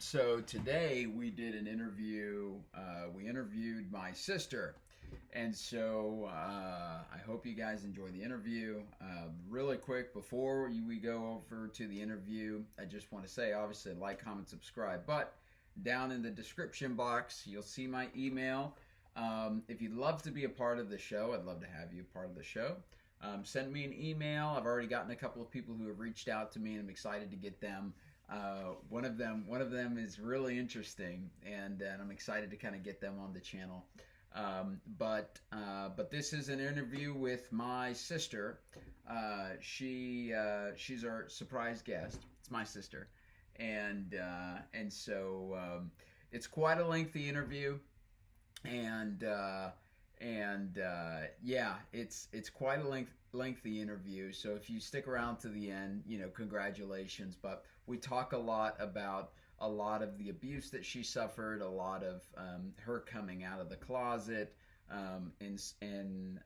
So today we did an interview. We interviewed my sister, and so I hope you guys enjoy the interview. Really quick before we go over to the interview, I just want to say, obviously, like, comment, subscribe. But down in the description box, you'll see my email. If you'd love to be a part of the show, I'd love to have you a part of the show. Send me an email. I've already gotten a couple of people who have reached out to me, and I'm excited to get them. One of them is really interesting, and I'm excited to kind of get them on the channel. But this is an interview with my sister. She's our surprise guest. It's my sister, and so it's quite a lengthy interview, and yeah, it's quite a lengthy interview. So if you stick around to the end, congratulations. But we talk a lot about a lot of the abuse that she suffered, a lot of her coming out of the closet, in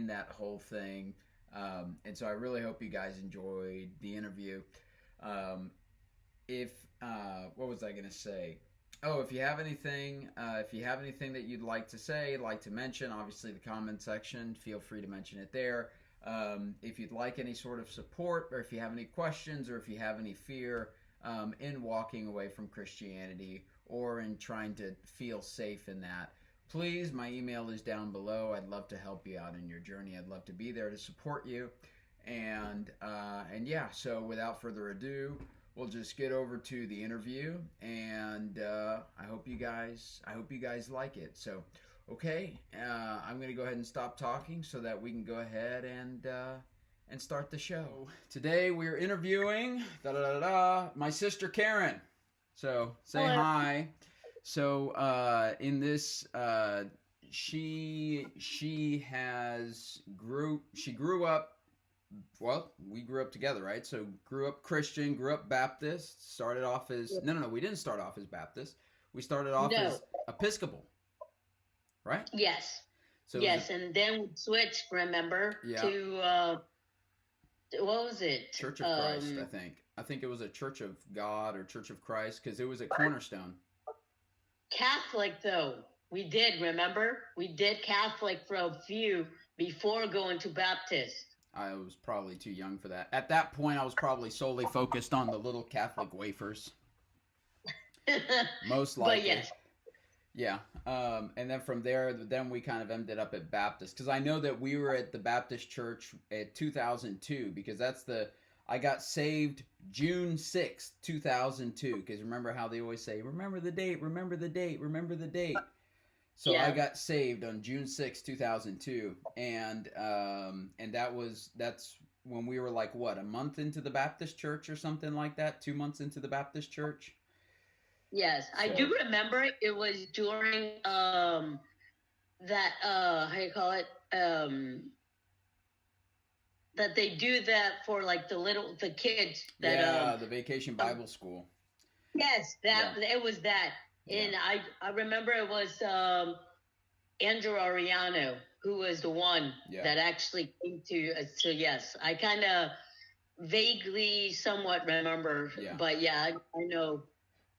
that whole thing. And so I really hope you guys enjoyed the interview. What was I going to say? Oh, if you have anything that you'd like to say, like to mention, obviously the comment section, feel free to mention it there. If you'd like any sort of support, or if you have any questions, or if you have any fear in walking away from Christianity, or in trying to feel safe in that, please, my email is down below. I'd love to help you out in your journey. I'd love to be there to support you. And yeah, so without further ado, we'll just get over to the interview, and I hope you guys like it. So, okay, I'm gonna go ahead and stop talking so that we can go ahead and start the show. Today we're interviewing my sister Karen. So say Hello. hi. So in this, she grew up. Well, we grew up together, right? So grew up Christian, grew up Baptist, started off as... No, we didn't start off as Baptist. We started off as Episcopal, right? Yes. So yes, and then we switched, remember, to, what was it? Church of Christ, I think. I think it was a Church of God or Church of Christ, because it was at Cornerstone. Catholic, though. We did, remember? We did Catholic for a few before going to Baptist. I was probably too young for that. At that point, I was probably solely focused on the little Catholic wafers. Most likely. But yes. Yeah. And then from there, then we kind of ended up at Baptist. Because I know that we were at the Baptist church at 2002. Because I got saved June 6th, 2002. Because remember how they always say, remember the date, remember the date, remember the date. So yeah. I got saved on June 6, 2002, and that's when we were like, what, a month into the Baptist church or something like that, 2 months into the Baptist church? Yes, so. I do remember it was during that, how you call it, that they do that for like the kids. That, the Vacation Bible School. Yes, it was that. And yeah. I remember it was Andrew Ariano who was the one that actually came to. So yes, I kind of vaguely, somewhat remember. Yeah. But yeah, I know.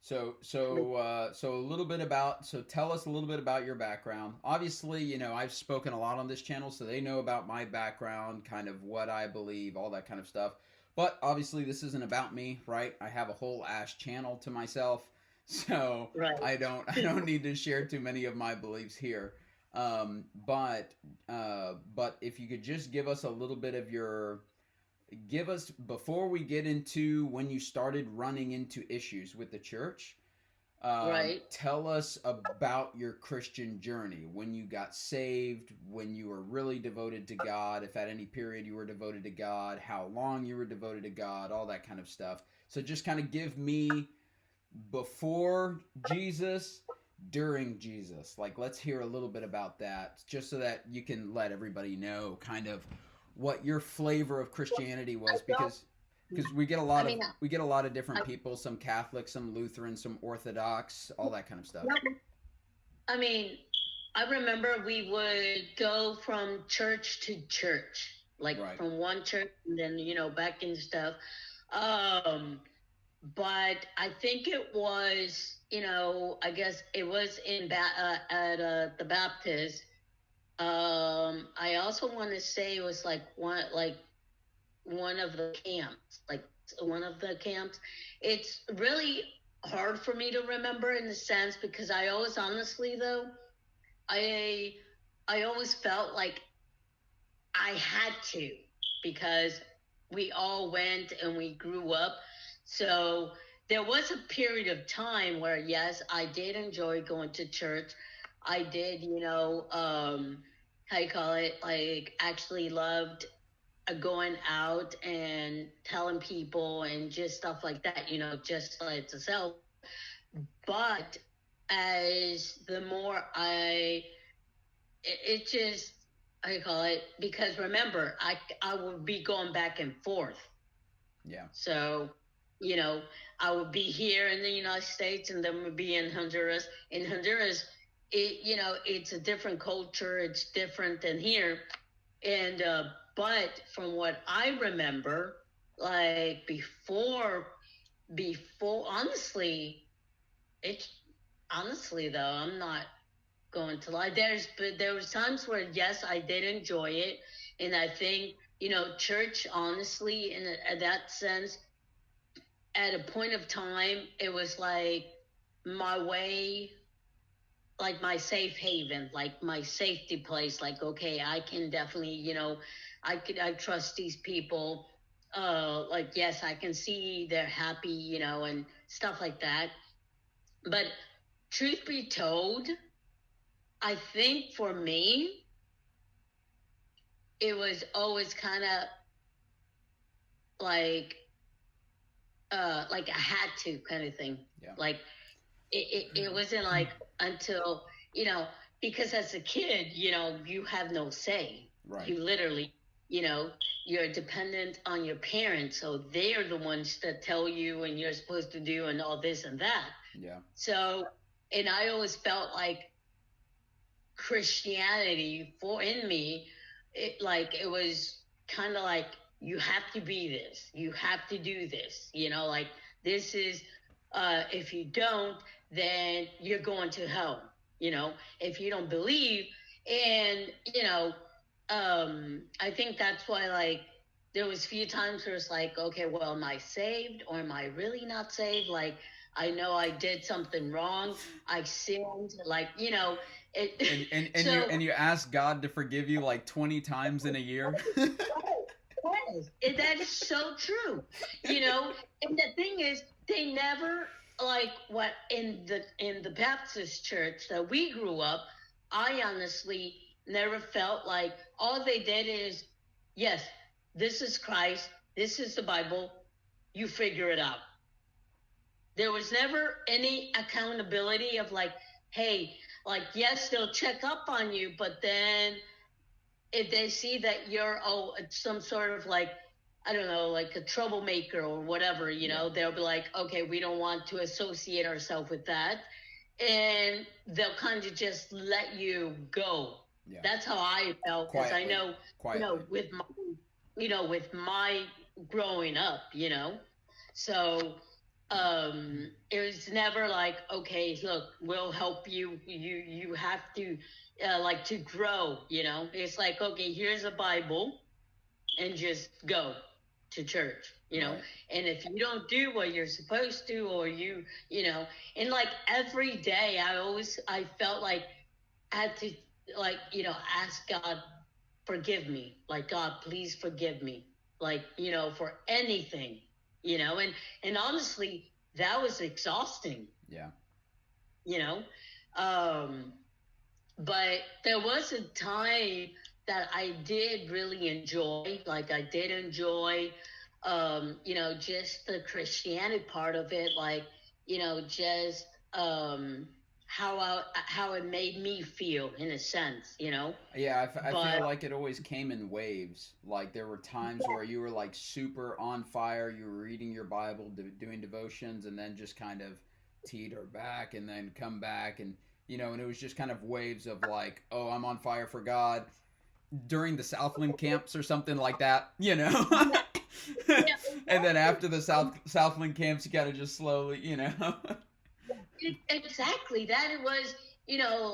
So a little bit about. So tell us a little bit about your background. Obviously, I've spoken a lot on this channel, so they know about my background, kind of what I believe, all that kind of stuff. But obviously, this isn't about me, right? I have a whole ass channel to myself. So right. I don't need to share too many of my beliefs here. But if you could just give us a little bit of before we get into when you started running into issues with the church, right. Tell us about your Christian journey, when you got saved, when you were really devoted to God, if at any period you were devoted to God, how long you were devoted to God, all that kind of stuff. So just kind of give me before Jesus, during Jesus. Like, let's hear a little bit about that, just so that you can let everybody know kind of what your flavor of Christianity was, because we get a lot of different people, some Catholic, some Lutheran, some Orthodox, all that kind of stuff. I mean, I remember we would go from church to church, like right. from one church and then, back and stuff. but I think it was, I guess it was at the Baptist. I also want to say it was like one of the camps, like one of the camps. It's really hard for me to remember in the sense because I always, honestly though, I I always felt like I had to because we all went and we grew up. So there was a period of time where, yes, I did enjoy going to church. I did, how you call it, like actually loved going out and telling people and just stuff like that, just like itself. But as the more it just, I call it, because remember, I would be going back and forth. Yeah. So, I would be here in the United States and then would be in Honduras. In Honduras, it's a different culture. It's different than here. And, but from what I remember, like before, honestly though, I'm not going to lie. But there was times where, yes, I did enjoy it. And I think, church, honestly, in that sense, at a point of time, it was like my way, like my safe haven, like my safety place. Like, okay, I can definitely, I trust these people. Like, yes, I can see they're happy, and stuff like that. But truth be told, I think for me, it was always kind of like a had to kind of thing. Yeah. Like it wasn't like until, because as a kid, you have no say. Right. You literally, you're dependent on your parents. So they're the ones that tell you and you're supposed to do and all this and that. Yeah. So, and I always felt like Christianity in me, it was kind of like, you have to be this, you have to do this, like this is, if you don't, then you're going to hell, if you don't believe. And, I think that's why, like, there was few times where it's like, okay, well, am I saved or am I really not saved? Like, I know I did something wrong. I sinned, like, And you ask God to forgive you like 20 times in a year. That is so true. And the thing is, they never, like, what in the Baptist church that we grew up, I honestly never felt like all they did is, yes, this is Christ, this is the Bible, you figure it out. There was never any accountability of like, hey, like, yes, they'll check up on you, but then if they see that you're some sort of like, I don't know, like a troublemaker or whatever, they'll be like, okay, we don't want to associate ourselves with that. And they'll kind of just let you go. Yeah. That's how I felt, because I know, with my growing up, so it was never like, okay, look, we'll help you. You have to like to grow, It's like, okay, here's a Bible, and just go to church, Right. And if you don't do what you're supposed to, or and like every day, I felt like I had to, like, ask God, forgive me, like, God, please forgive me, like, for anything. And honestly, that was exhausting. Yeah. But there was a time that I did really enjoy, like I did enjoy, just the Christianity part of it, like, just how it made me feel, in a sense, Yeah, I feel like it always came in waves. Like there were times where you were like super on fire, you were reading your Bible, doing devotions, and then just kind of teeter back and then come back, and and it was just kind of waves of like, oh, I'm on fire for God during the Southland camps or something like that, Yeah. And then after the Southland camps, you gotta just slowly, Exactly. That it was,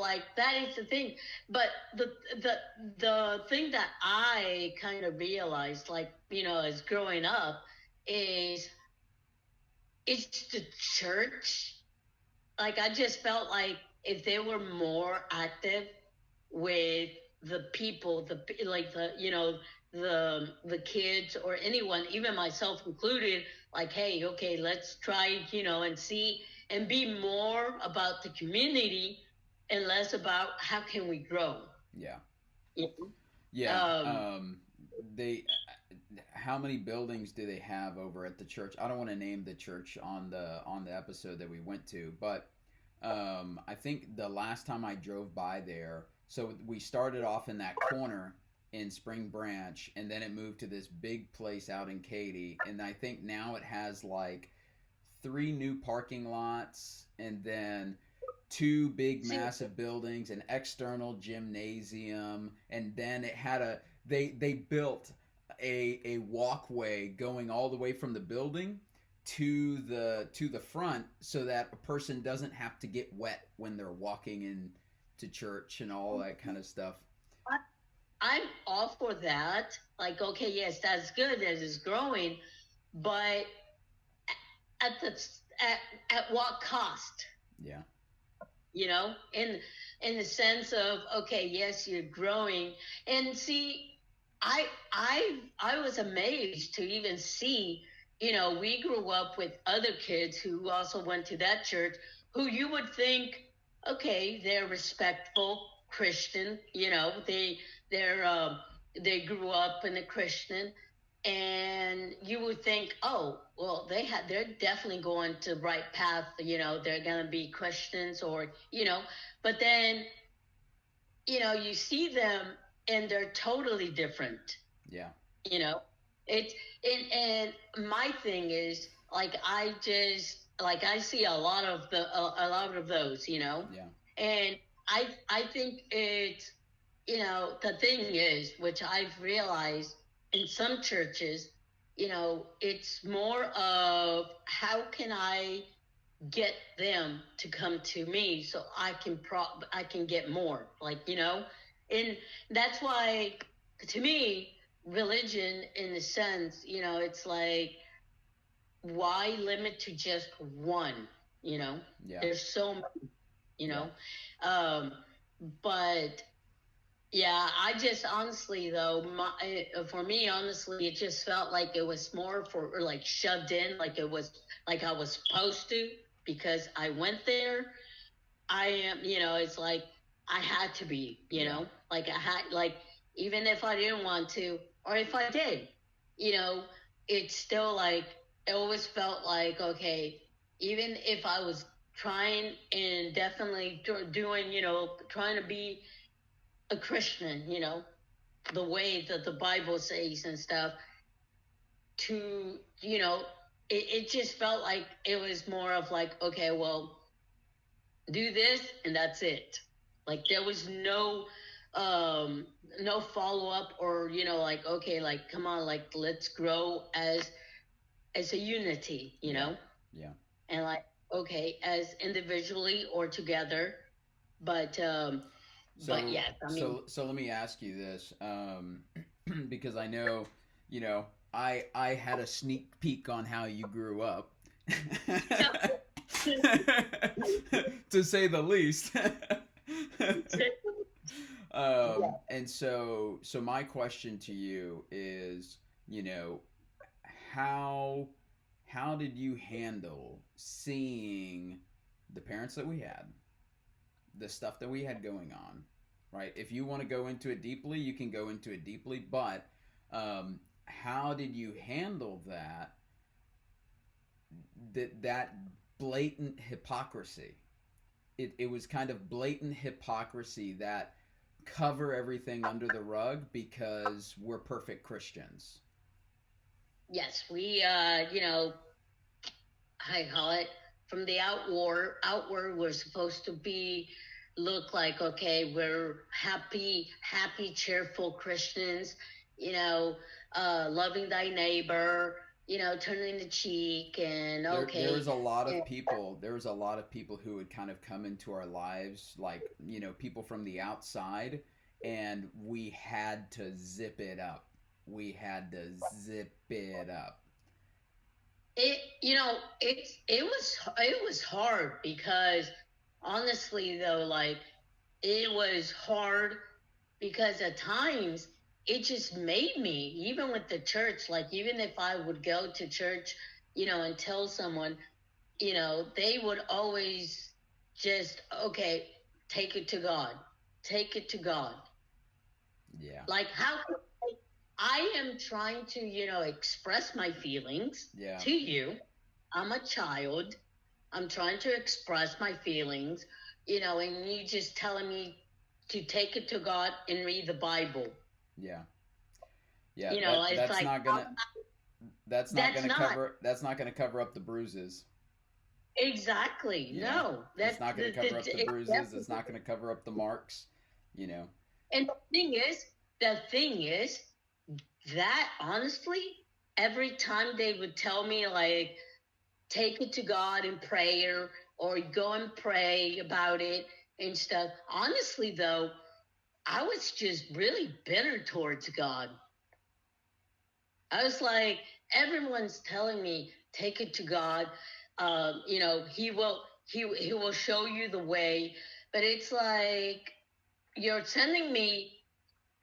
like that is the thing. But the thing that I kind of realized, like, as growing up, is it's the church. Like, I just felt like if they were more active with the people, the kids or anyone, even myself included, like, hey, okay, let's try, and see and be more about the community and less about how can we grow. Yeah. Yeah. Yeah. They how many buildings do they have over at the church? I don't want to name the church on the episode that we went to, but I think the last time I drove by there, so we started off in that corner in Spring Branch, and then it moved to this big place out in Katy, and I think now it has like 3 new parking lots, and then 2 big massive buildings, an external gymnasium, and then it had they built a walkway going all the way from the building to the front, so that a person doesn't have to get wet when they're walking in to church and all that kind of stuff. I'm all for that. Like, okay, yes, that's good as it's growing, but at the at what cost? Yeah. In the sense of, okay, yes, you're growing, and see, I was amazed to even see, we grew up with other kids who also went to that church, who you would think, okay, they're respectful Christian, they grew up in a Christian, and you would think, oh, well, they're definitely going to the right path, they're going to be Christians, or, but then, you see them and they're totally different. Yeah. It's, and my thing is, like, I see a lot of those, Yeah. and I think it's, the thing is, which I've realized in some churches, it's more of how can I get them to come to me so I can get more, like, and that's why, to me, religion, in a sense, it's like, why limit to just one? Yeah. There's so many, but yeah, I just honestly, though, for me, honestly, it just felt like it was more for, or like, shoved in, like it was like I was supposed to, because I went there. I am, it's like I had to be, like I had, like, even if I didn't want to, or if I did, it's still like, it always felt like, okay, even if I was trying and definitely doing, trying to be a Christian, the way that the Bible says and stuff, to, it just felt like it was more of like, okay, well, do this and that's it. Like, there was no follow-up, or, like, okay, like, come on, like, let's grow as a unity, Yeah. And like, okay, as individually or together, but yes, I mean, so let me ask you this, because I know, I had a sneak peek on how you grew up, to say the least. And so my question to you is, how did you handle seeing the parents that we had, the stuff that we had going on, right? If you want to go into it deeply, you can go into it deeply, but how did you handle that blatant hypocrisy? It was kind of blatant hypocrisy that cover everything under the rug because we're perfect Christians. Yes, we, I call it, from the outward, we're supposed to look like, okay, we're happy, cheerful Christians, loving thy neighbor, turning the cheek and there was a lot of people. There was a lot of people who would kind of come into our lives, like people from the outside, and we had to zip it up. We had to zip it up. It was hard because honestly though, like it was hard because at times it just made me, even with the church, like even if I would go to church, and tell someone, they would always just, okay, take it to God. Take it to God. Yeah. Like how I am trying to, express my feelings to you. I'm a child. I'm trying to express my feelings, and you just telling me to take it to God and read the Bible. Yeah. Yeah. That's like, not gonna. That's not gonna cover up the bruises. Exactly. No, that's not gonna cover up the bruises. It's not gonna cover up the marks. And the thing is that honestly, every time they would tell me like, take it to God in prayer or go and pray about it and stuff. Honestly, though, I was just really bitter towards God. I was like, everyone's telling me, take it to God. He will show you the way. But it's like, you're sending me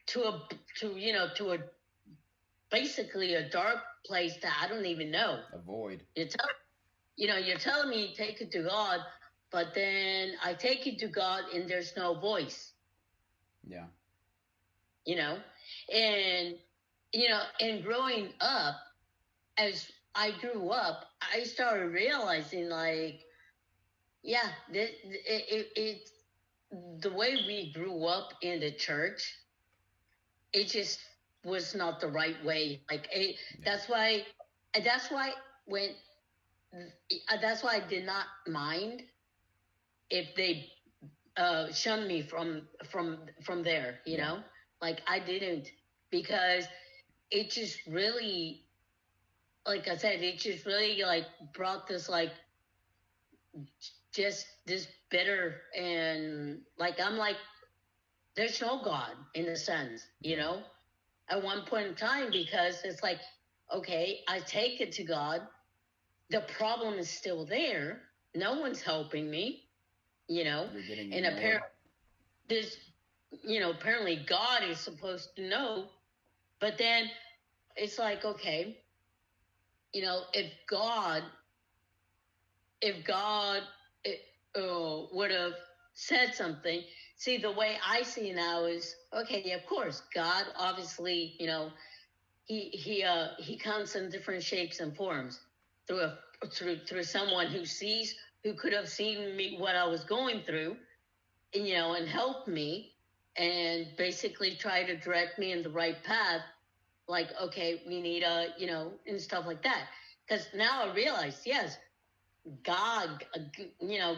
to a basically a dark place that I don't even know. A void. You're telling me take it to God, but then I take it to God and there's no voice. Yeah. And growing up, as I grew up, I started realizing like, yeah, it's the way we grew up in the church, it just was not the right way. Like that's why when that's why I did not mind if they shunned me from there, you know? Like I didn't, because it just really, like I said, it just really like brought this like just this bitter, and like I'm like, there's no God in a sense, at one point in time, because it's like, okay, I take it to God, the problem is still there, no one's helping me, and apparently this, apparently God is supposed to know, but then it's like, okay, if God would have said something. See, the way I see now is, okay, yeah, of course, God obviously, he comes in different shapes and forms through someone who could have seen me, what I was going through, and helped me and basically try to direct me in the right path. Like, okay, we need and stuff like that. Because now I realize, yes, God,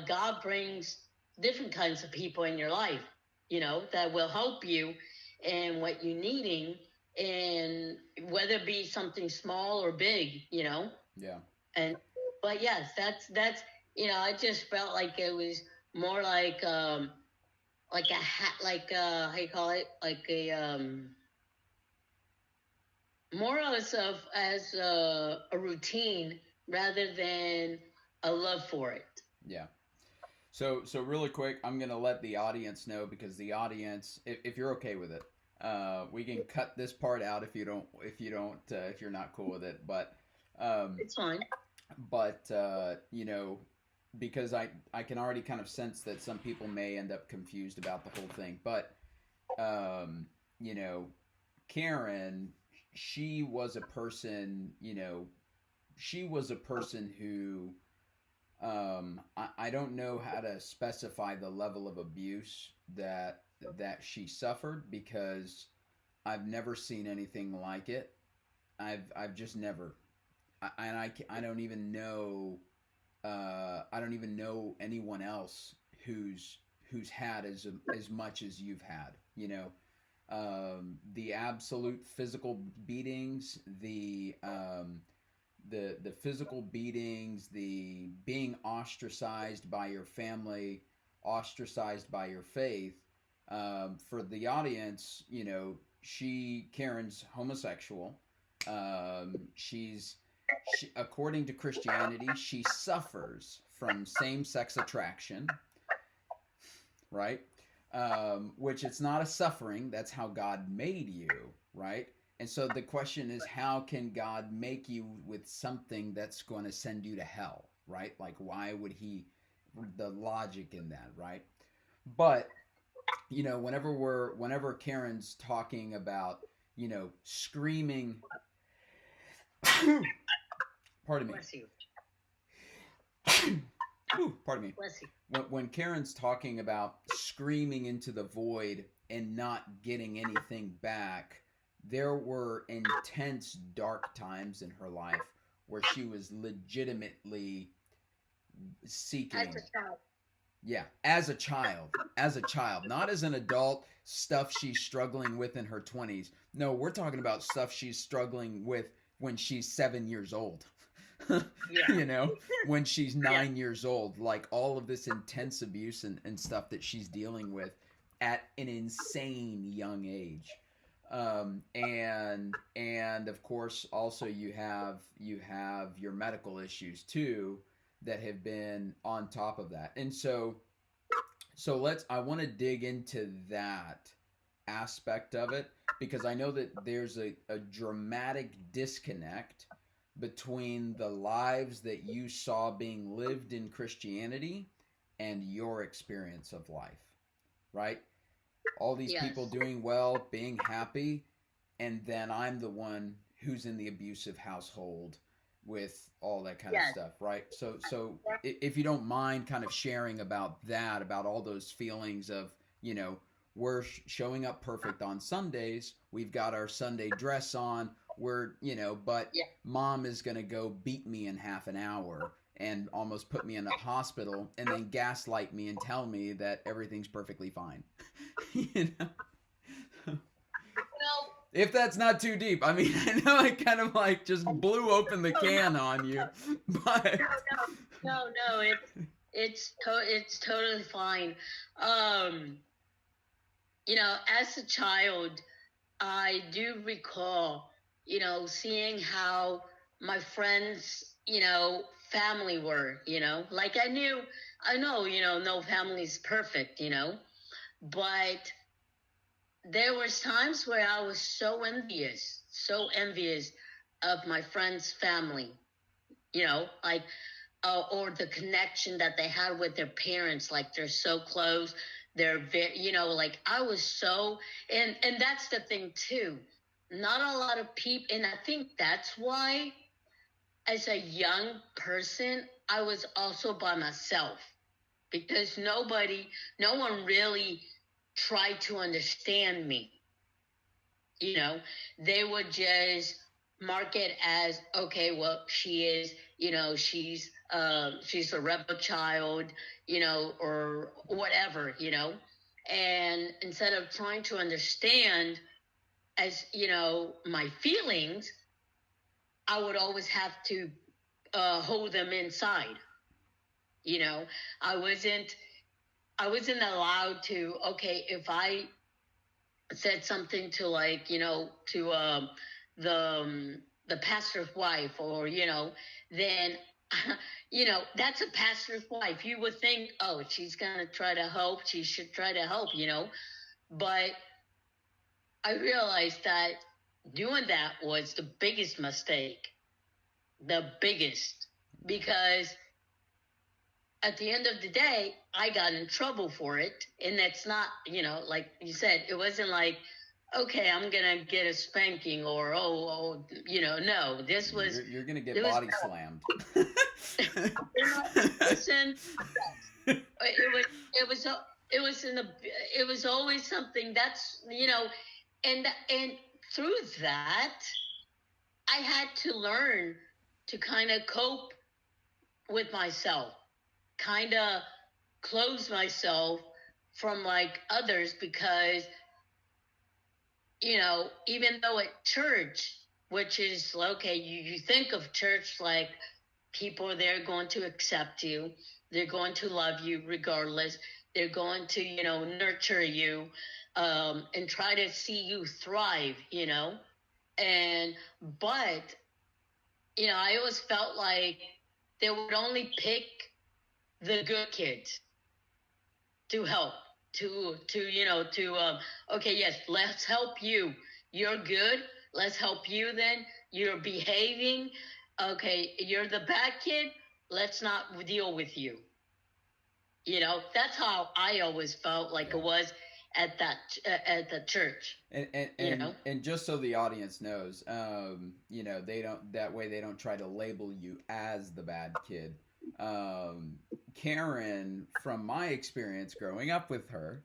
God brings different kinds of people in your life, that will help you and what you're needing, and whether it be something small or big, Yeah. But yes, that's I just felt like it was more like a how you call it, like a more as a routine rather than a love for it. Yeah. So really quick, I'm gonna let the audience know, because the audience, if you're okay with it, we can cut this part out if you're not cool with it, but it's fine. But because I can already kind of sense that some people may end up confused about the whole thing, but Karen, she was a person, who I don't know how to specify the level of abuse that she suffered, because I've never seen anything like it. I've just never. I don't even know. I don't even know anyone else who's had as much as you've had. The absolute physical beatings, the the physical beatings, the being ostracized by your family, ostracized by your faith. For the audience, Karen's homosexual. According to Christianity, she suffers from same-sex attraction, right? Which it's not a suffering. That's how God made you, right? And so the question is, how can God make you with something that's going to send you to hell, right? Like, why would he, the logic in that, right? But, whenever Karen's talking about, screaming, pardon me. Bless you. Pardon me. Bless you. When Karen's talking about screaming into the void and not getting anything back, there were intense dark times in her life where she was legitimately seeking. As a child. Yeah, as a child, not as an adult, stuff she's struggling with in her 20s. No, we're talking about stuff she's struggling with when she's 7 years old. Yeah. When she's 9 years old, like all of this intense abuse and stuff that she's dealing with at an insane young age. And of course also you have your medical issues too that have been on top of that. And so I want to dig into that aspect of it, because I know that there's a dramatic disconnect between the lives that you saw being lived in Christianity and your experience of life, right? All these people doing well, being happy, and then I'm the one who's in the abusive household with all that kind of stuff, right? So if you don't mind kind of sharing about that, about all those feelings of, we're showing up perfect on Sundays, we've got our Sunday dress on, but mom is going to go beat me in half an hour and almost put me in the hospital and then gaslight me and tell me that everything's perfectly fine. If that's not too deep. I mean, I know I kind of like just blew open the can on you, but no, it's totally fine. As a child, I do recall, seeing how my friends, family were, like I know, no family's perfect, but there was times where I was so envious of my friends' family, like, or the connection that they had with their parents, like they're so close, they're very, like I was so, and that's the thing too. Not a lot of people, and I think that's why, as a young person, I was also by myself, because no one really tried to understand me. They would just mark it as, okay, well, she is, she's a rebel child, or whatever, and instead of trying to understand, as my feelings, I would always have to hold them inside. I wasn't allowed to, okay, if I said something to, like, to the pastor's wife, or then that's a pastor's wife. You would think, oh, she's gonna try to help, she should try to help, but I realized that doing that was the biggest mistake. The biggest. Because at the end of the day, I got in trouble for it. And that's not, like you said, it wasn't like, okay, I'm going to get a spanking, or, no. This was... You're going to get body slammed. Listen, it was always something that's, and through that, I had to learn to kind of cope with myself, kind of close myself from, like, others, because, even though at church, which is, okay, you think of church like people are there going to accept you. They're going to love you regardless. They're going to, nurture you, and try to see you thrive, but, I always felt like they would only pick the good kids to help, okay, yes, let's help you. You're good. Let's help you then. You're behaving. Okay, you're the bad kid. Let's not deal with you. That's how I always felt like it was at the church. And just so the audience knows, they don't try to label you as the bad kid. Karen, from my experience growing up with her,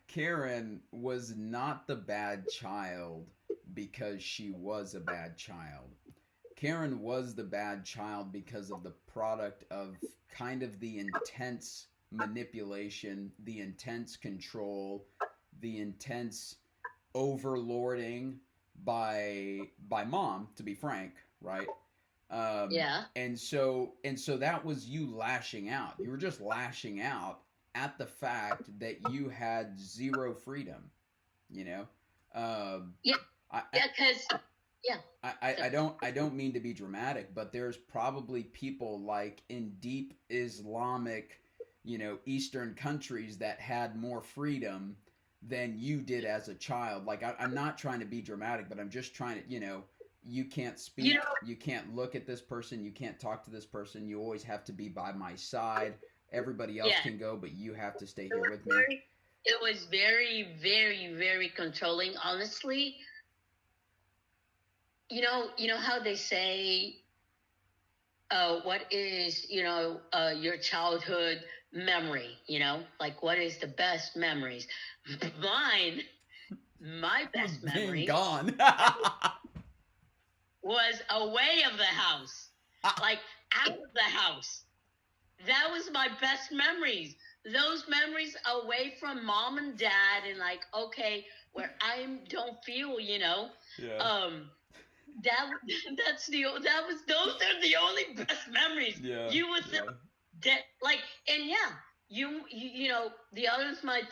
Karen was not the bad child because she was a bad child. Karen was the bad child because of the product of kind of the intense manipulation, the intense control, the intense overlording by mom, to be frank, right? And so that was you lashing out. You were just lashing out at the fact that you had zero freedom, I don't mean to be dramatic, but there's probably people like in deep Islamic, Eastern countries that had more freedom than you did as a child. Like, I'm not trying to be dramatic, but I'm just trying to, you can't speak, you can't look at this person, you can't talk to this person, you always have to be by my side. Everybody else can go, but you have to stay here with me. It was very, very, very controlling, honestly. You know how they say, what is, your childhood memory, like what is the best memories? My best memory gone was away of the house, like out of the house. That was my best memories. Those memories away from mom and dad, and like, okay, where I don't feel, those are the only best memories. You would think that, like, and the audience might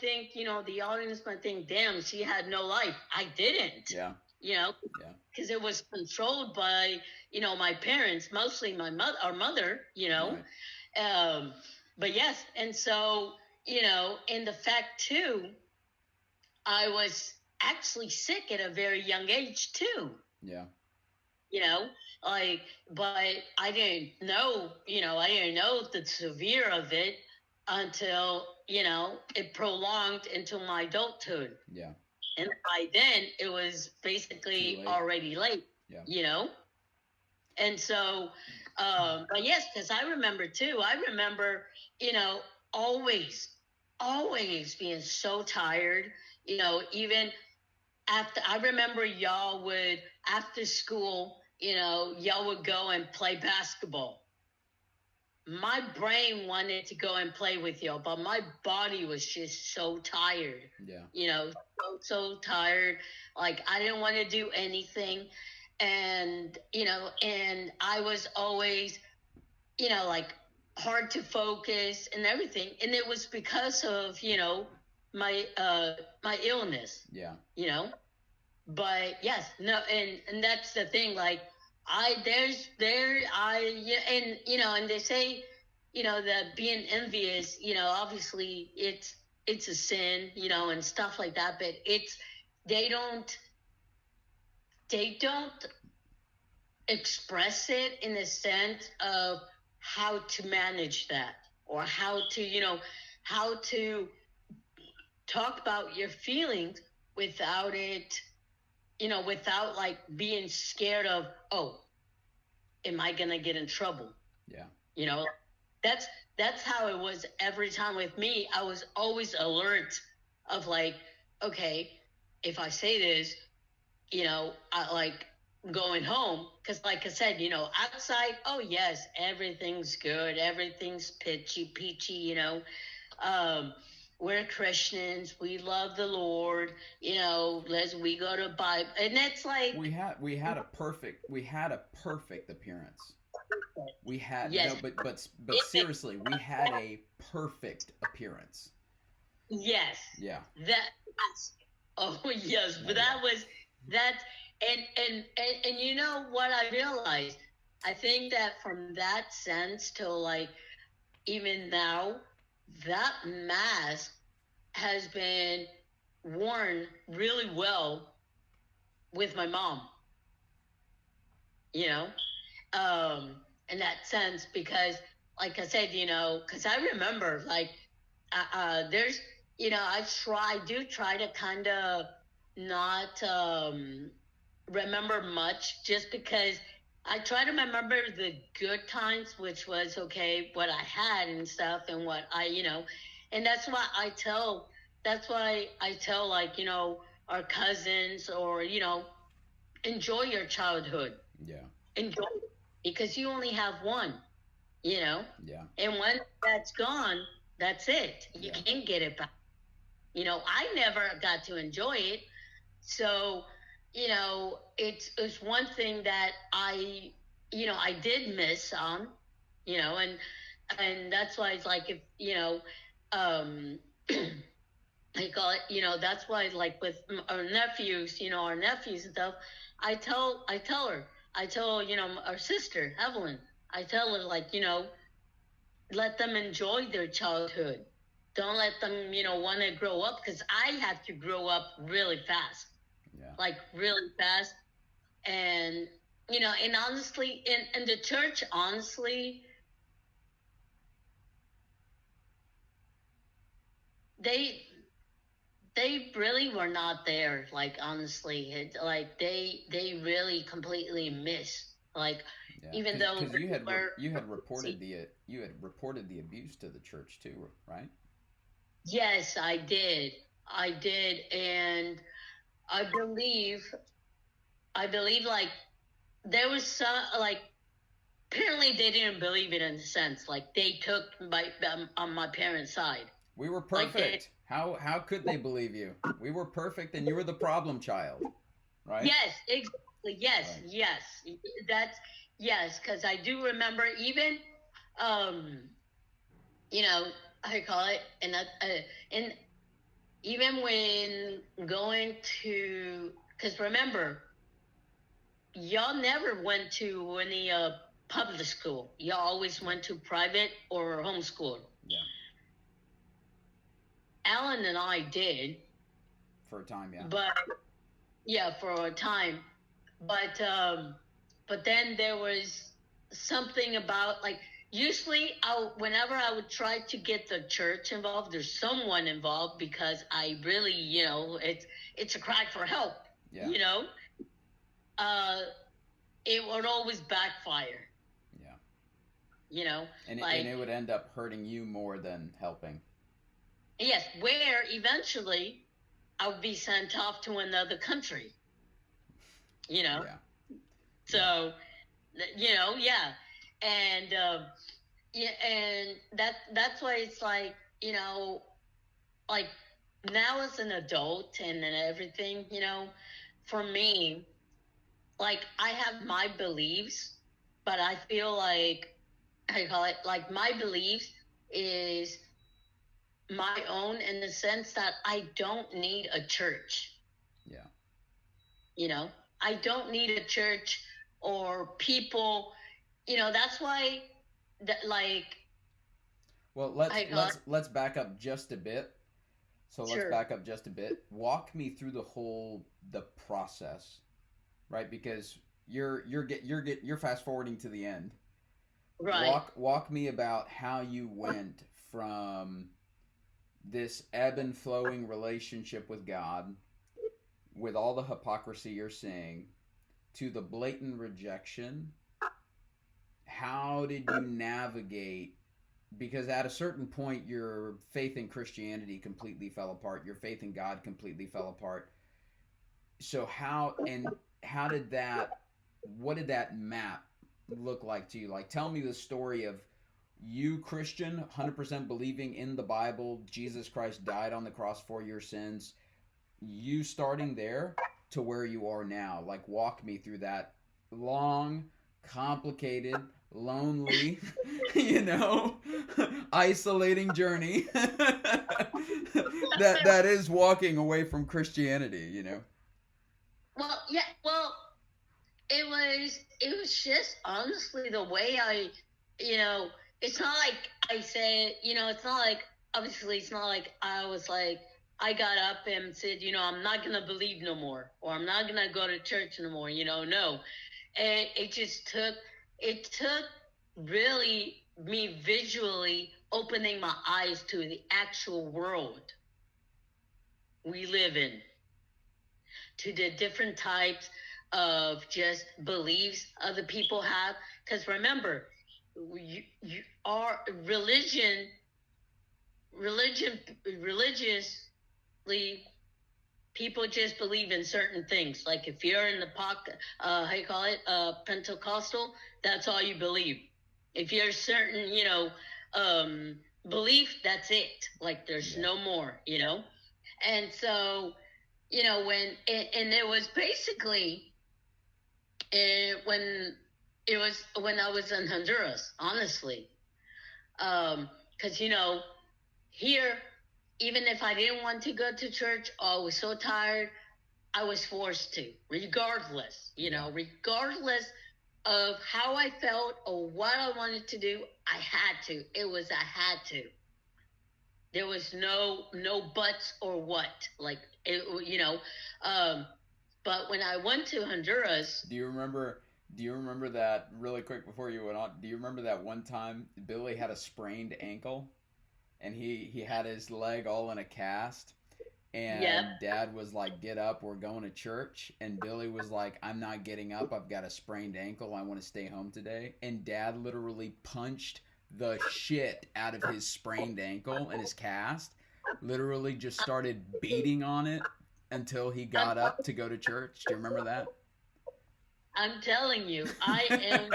think, damn, she had no life. I didn't. Because it was controlled by, my parents, mostly our mother, Right. But yes, and so, and the fact too, I was actually sick at a very young age too. Yeah. But I didn't know, the severe of it until, it prolonged into my adulthood. Yeah. And by then it was basically already late, And so, but yes, because I remember, always being so tired, even after, I remember y'all would, after school, y'all would go and play basketball. My brain wanted to go and play with y'all, but my body was just so tired. Yeah. So tired. Like, I didn't want to do anything. And, and I was always, like, hard to focus and everything. And it was because of, my illness. Yeah. But yes, no, and that's the thing, like, and they say, that being envious, obviously it's a sin, and stuff like that, but they don't express it in the sense of how to manage that, or how to talk about your feelings without it, without like being scared of, oh, am I gonna get in trouble? Yeah. That's how it was every time with me. I was always alert of like, okay, if I say this, I like going home, because like I said, outside, oh yes, everything's good, everything's peachy, we're Christians, we love the Lord, you know, we go to Bible, and it's like we had a perfect appearance. We had yes. no, but seriously, we had a perfect appearance. Yes. Yeah. Oh yes, but that was that, and you know what I realized? I think that from that sense till like even now, that mask has been worn really well with my mom. You know, in that sense, because like I said, you know, because I remember like there's, you know, I do try to kind of not remember much, just because I try to remember the good times, which was okay, what I had and stuff, and what I, you know, and that's why I tell like, you know, our cousins, or, you know, enjoy your childhood. Yeah. Enjoy it, because you only have one, you know? Yeah. And when that's gone, that's it. You can't get it back. You know, I never got to enjoy it. So, you know, it's one thing that I, you know, I did miss on, you know, and that's why it's like, if, you know, I call it, you know, that's why like with our nephews, you know, our nephews and stuff, I tell her, you know, our sister, Evelyn, I tell her like, you know, let them enjoy their childhood. Don't let them, you know, want to grow up, because I had to grow up really fast. Yeah. Like really fast. And, you know, and honestly, in the church, honestly, they really were not there. Like, honestly, like they really completely miss. Like, even though because you had reported the abuse to the church too, right? Yes, I did. And I believe, like there was some, like, apparently they didn't believe it, in a sense. Like, they took on my parents' side. We were perfect. Like how could they believe you? We were perfect, and you were the problem child, right? Yes, exactly. Yes, right. Yes. That's yes, because I do remember even, you know, I call it, and even when going to, because remember, y'all never went to any public school. Y'all always went to private or homeschool. Yeah. Alan and I did. For a time, yeah. But yeah, for a time. But then there was something about, like, usually whenever I would try to get the church involved, there's someone involved, because I really, you know, it's a cry for help. Yeah. You know, it would always backfire. Yeah. You know, and it would end up hurting you more than helping. Yes, where eventually I would be sent off to another country. You know. Yeah. So, you know, yeah, and yeah, and that's why it's like, you know, like now as an adult and everything, you know, for me, like I have my beliefs, but I feel like, I call it, like my beliefs is my own, in the sense that I don't need a church. Yeah. You know, I don't need a church or people, you know, that's why that, like, well, let's back up just a bit. So let's back up just a bit. Walk me through the process, right? Because you're fast forwarding to the end. Right. Walk me about how you went from this ebb and flowing relationship with God, with all the hypocrisy you're seeing, to the blatant rejection. How did you navigate? Because at a certain point, your faith in Christianity completely fell apart. Your faith in God completely fell apart. So what did that map look like to you? Like, tell me the story of you Christian, 100% believing in the Bible, Jesus Christ died on the cross for your sins, you starting there to where you are now. Like, walk me through that long, complicated, lonely, isolating journey that is walking away from Christianity. Well, yeah, well, it was just honestly the way it's not like I said, it's not like, obviously it's not like I was like, I got up and said, I'm not going to believe no more, or I'm not going to go to church no more, no. And it took really me visually opening my eyes to the actual world we live in, to the different types of just beliefs other people have. Because remember, you are religiously, people just believe in certain things. Like if you're in the Pentecostal, that's all you believe. If you're certain, belief, that's it. Like there's no more, And so, when it was basically when I was in Honduras, honestly, because here, even if I didn't want to go to church or I was so tired, I was forced to, regardless of how I felt or what I wanted to do. I had to. I had to. There was no buts or what, like but when I went to Honduras, do you remember that, really quick before you went on, do you remember that one time Billy had a sprained ankle and he had his leg all in a cast, and Dad was like, get up, we're going to church, and Billy was like, I'm not getting up, I've got a sprained ankle, I want to stay home today, and Dad literally punched the shit out of his sprained ankle and his cast, literally just started beating on it until he got up to go to church. Do you remember that? I'm telling you, I am.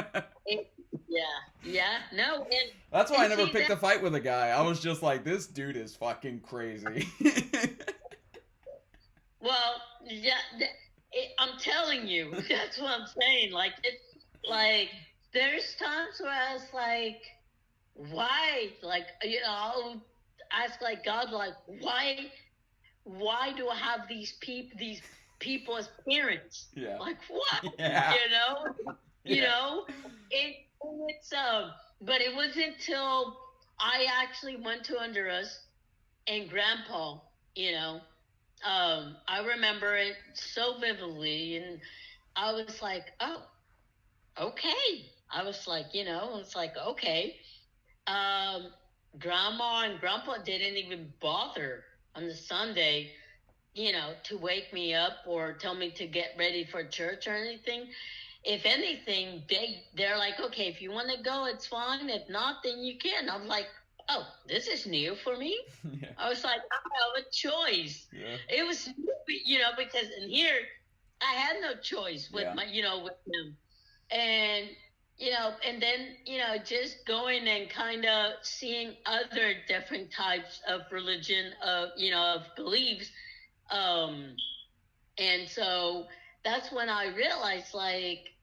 No. And that's why I never picked a fight with a guy. I was just like, this dude is fucking crazy. Well, I'm telling you, that's what I'm saying. Like, it's like there's times where I was like, why? Like, I'll ask like God, like, why do I have these people as parents? Yeah. Like what? Yeah. It's but it wasn't until I actually went to Honduras and Grandpa, I remember it so vividly, and I was like, oh, okay. I was like, it's like, okay. Grandma and Grandpa didn't even bother on the Sunday, to wake me up or tell me to get ready for church or anything. If anything, they're like, okay, if you want to go, it's fine. If not, then you can. I'm like, oh, this is new for me. Yeah. I was like, I have a choice. Yeah. It was, because in here, I had no choice with my, with them. And, and then, just going and kind of seeing other different types of religion, of beliefs. And so that's when I realized, like,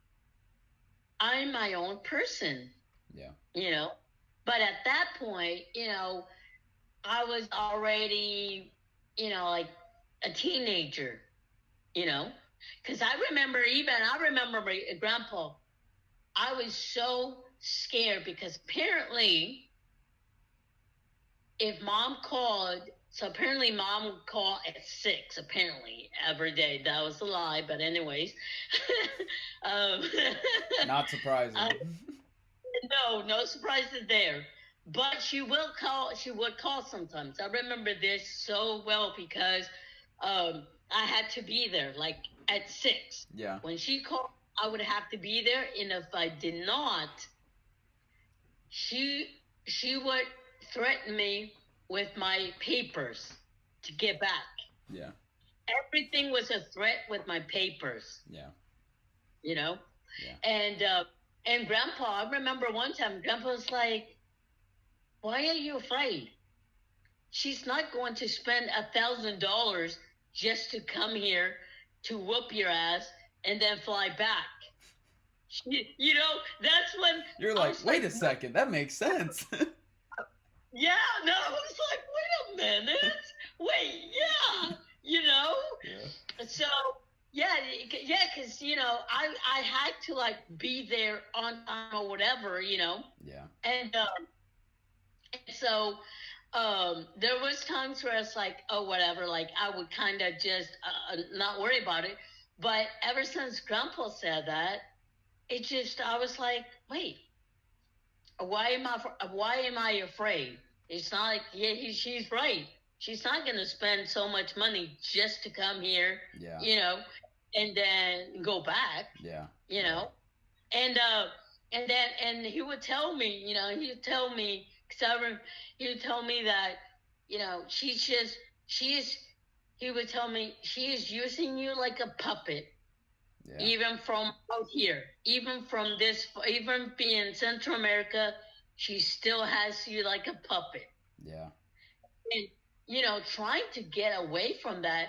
I'm my own person. Yeah. But at that point, I was already, like a teenager, because I remember my grandpa, I was so scared because apparently if mom called, so apparently mom would call at 6, apparently, every day. That was a lie, but anyways. Not surprising. No surprises there. But she would call sometimes. I remember this so well because I had to be there, like, at 6. Yeah. When she called, I would have to be there, and if I did not, she would threaten me with my papers to get back. Yeah. Everything was a threat with my papers. Yeah. Yeah. And Grandpa, I remember one time, Grandpa was like, why are you afraid? She's not going to spend $1,000 just to come here to whoop your ass and then fly back. You know, that's when you're like, wait a second, that makes sense. Yeah, no, I was like, wait a minute, wait, yeah, you know. Yeah. So yeah, because you know, I had to like be there on time or whatever, you know. Yeah. And so there was times where it's like, oh, whatever, like I would kind of just not worry about it. But ever since Grandpa said that, it just, I was like, wait, why am I afraid? It's not like, yeah, she's right. She's not going to spend so much money just to come here, you know, and then go back, you know. And he would tell me, you know, he would tell me that, you know, he would tell me she is using you like a puppet. Yeah. Even from out here, even being Central America, she still has you like a puppet. Yeah. And, you know, trying to get away from that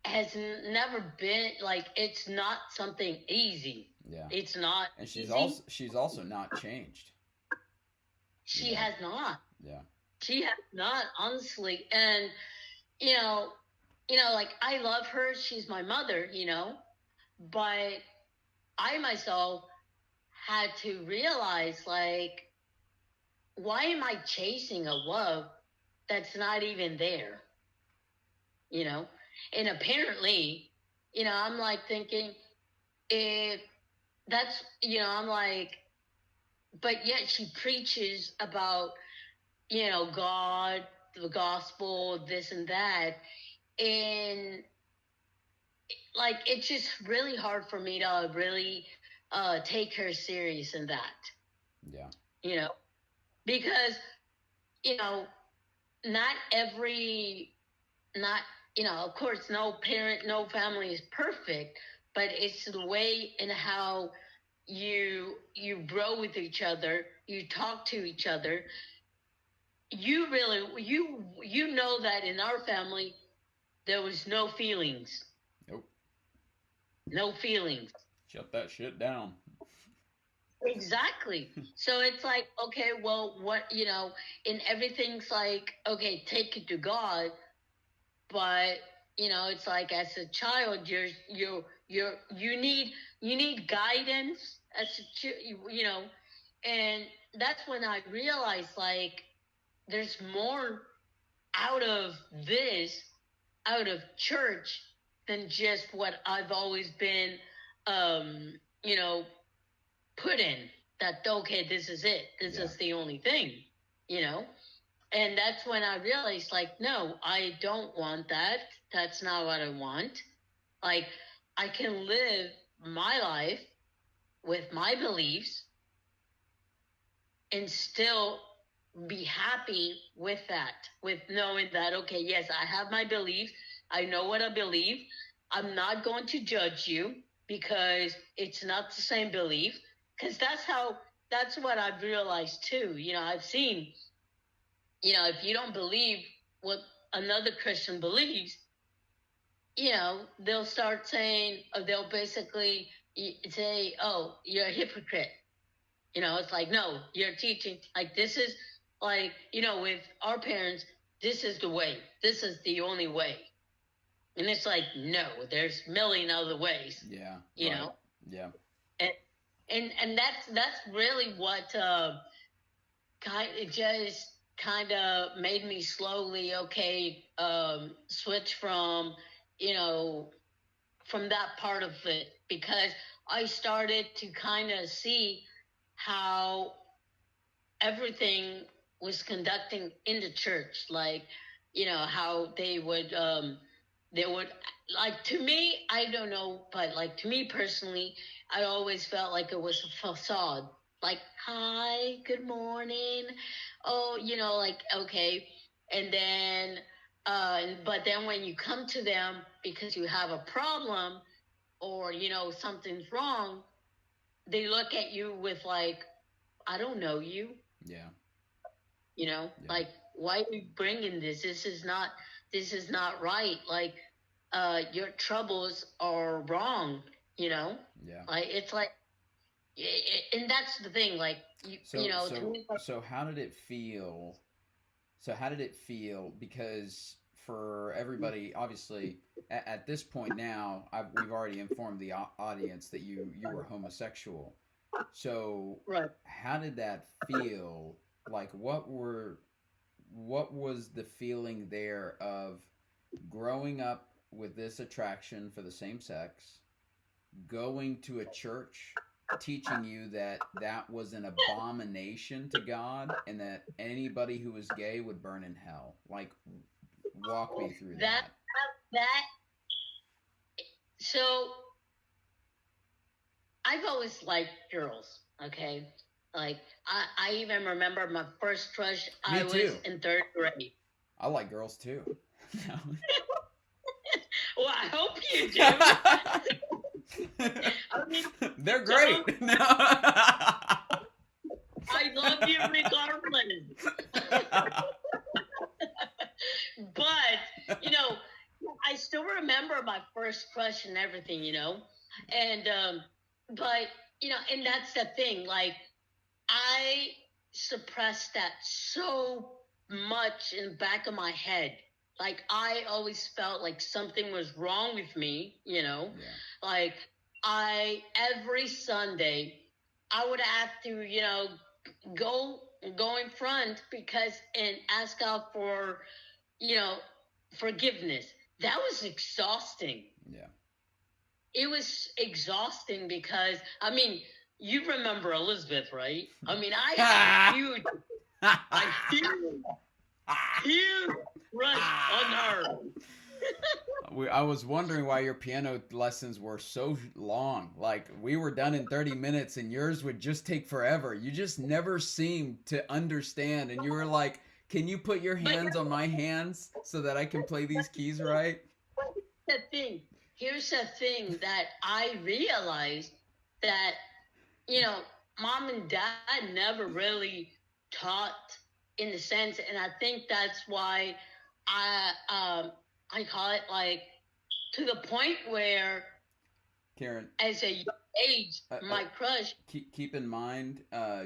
has never been, like, it's not something easy. Yeah. It's not. And she's also not changed. She has not. Yeah. She has not, honestly. And, you know, like, I love her. She's my mother, you know. But I myself had to realize, like, why am I chasing a love that's not even there? You know? And apparently, you know, I'm like thinking, if that's, you know, I'm like, but yet she preaches about, you know, God, the gospel, this and that. And like, it's just really hard for me to really take her serious in that. Yeah. You know, because, you know, you know, of course, no parent, no family is perfect, but it's the way in how you grow with each other, you talk to each other. You really, you know that in our family, there was no feelings. No feelings. Shut that shit down. Exactly. So it's like, okay, well, what, you know, and everything's like, okay, take it to God. But, you know, it's like, as a child, you need guidance you know, and that's when I realized, like, there's more out of church than just what I've always been, you know, put in. That, okay, this is it. This is the only thing, you know? And that's when I realized, like, no, I don't want that. That's not what I want. Like, I can live my life with my beliefs and still be happy with that, with knowing that, okay, yes, I have my beliefs. I know what I believe. I'm not going to judge you because it's not the same belief. Because that's what I've realized too. You know, I've seen, you know, if you don't believe what another Christian believes, you know, they'll start saying, or they'll basically say, oh, you're a hypocrite. You know, it's like, no, you're teaching, like, this is, like, you know, with our parents, this is the way. This is the only way. And it's like, no, there's a million other ways. Yeah. You know? Yeah. And that's really what kind of made me slowly, switch from, you know, from that part of it, because I started to kind of see how everything was conducting in the church, like, you know, how they would, like, to me, I don't know, but like, to me personally, I always felt like it was a facade. Like, hi, good morning. Oh, you know, like, okay. And then, but then when you come to them because you have a problem or, you know, something's wrong, they look at you with like, I don't know you. Yeah. you know, like, why are you bringing this? This is not right. Like, your troubles are wrong, you know? Yeah. Like, it's like, and that's the thing, like, you know, to me, so how did it feel? So how did it feel? Because for everybody, obviously, at this point now, we've already informed the audience that you were homosexual. So right. how did that feel? Like, what was the feeling there of growing up with this attraction for the same sex, going to a church teaching you that that was an abomination to God and that anybody who was gay would burn in hell? Like, walk me through that. That so I've always liked girls, okay? Like, I even remember my first crush. Me was too. in third grade. I like girls too. Well, I hope you do. I mean, they're great. I love you regardless. But, you know, I still remember my first crush and everything, you know? And, but, you know, and that's the thing. Like, I suppressed that so much in the back of my head. Like, I always felt like something was wrong with me, you know? Yeah. Like, every Sunday, I would have to, you know, go in front and ask out for, you know, forgiveness. That was exhausting. Yeah. It was exhausting because, I mean, you remember Elizabeth, right? I mean, I had a huge crush on her. I was wondering why your piano lessons were so long. Like, we were done in 30 minutes and yours would just take forever. You just never seemed to understand. And you were like, can you put your hands on my hands so that I can play these keys right? Here's the thing that I realized that, you know, mom and dad never really taught in the sense, and I think that's why I call it, like, to the point where, Karen, as a young age, my crush. Keep in mind,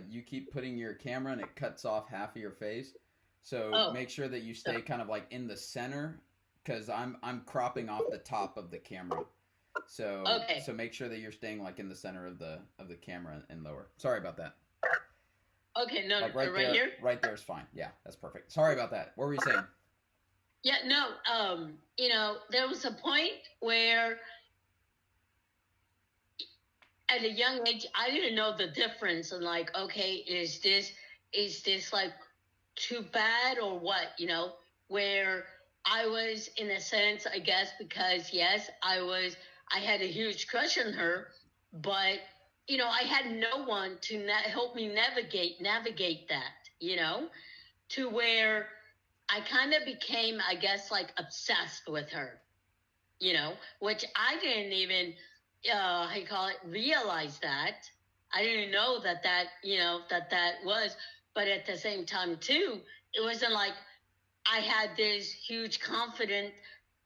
you keep putting your camera and it cuts off half of your face. So make sure that you stay kind of like in the center, because I'm cropping off the top of the camera. So so make sure that you're staying like in the center of the camera and lower. Sorry about that. Okay, no, like right there, here? Right there is fine. Yeah, that's perfect. Sorry about that. What were you saying? Yeah, no, you know, there was a point where at a young age, I didn't know the difference. And like, okay, is this like too bad or what, you know, where I was, in a sense, I guess, because yes, I had a huge crush on her, but, you know, I had no one to help me navigate that, you know, to where I kind of became, I guess, like obsessed with her, you know, which I didn't even, realize that. I didn't know that, you know, that was, but at the same time too, it wasn't like I had this huge confidence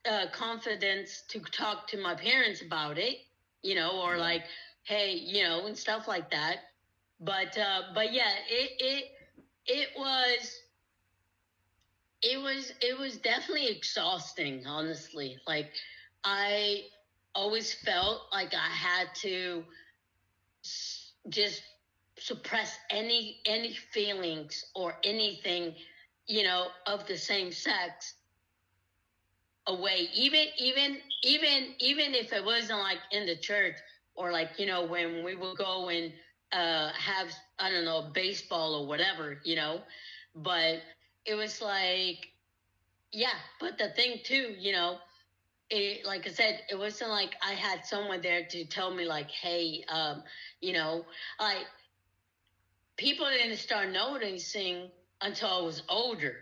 to talk to my parents about it, you know, or like, hey, you know, and stuff like that. But yeah, it was definitely exhausting, honestly. Like, I always felt like I had to just suppress any feelings or anything, you know, of the same sex away, even if it wasn't like in the church, or like, you know, when we would go and have, I don't know, baseball or whatever, you know. But it was like, yeah, but the thing too, you know, like I said, it wasn't like I had someone there to tell me like, hey, you know, like, people didn't start noticing until I was older.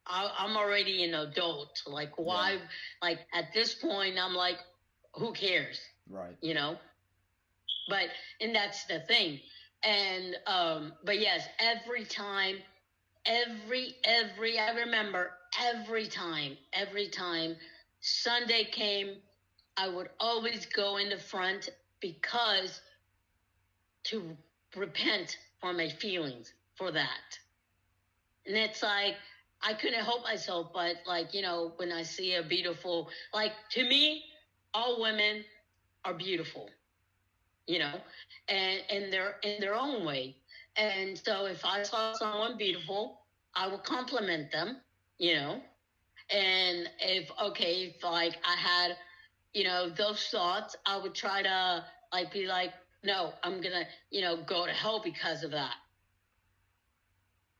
I'm already an adult. Like, why? Yeah. Like, at this point, I'm like, who cares? Right. You know? And that's the thing. And but yes, every time, I remember every time Sunday came, I would always go in the front because to repent for my feelings for that. And it's like, I couldn't help myself, but like, you know, when I see a beautiful, like, to me, all women are beautiful, you know, and in their own way. And so if I saw someone beautiful, I would compliment them, you know. And if like I had, you know, those thoughts, I would try to like be like, no, I'm gonna, you know, go to hell because of that.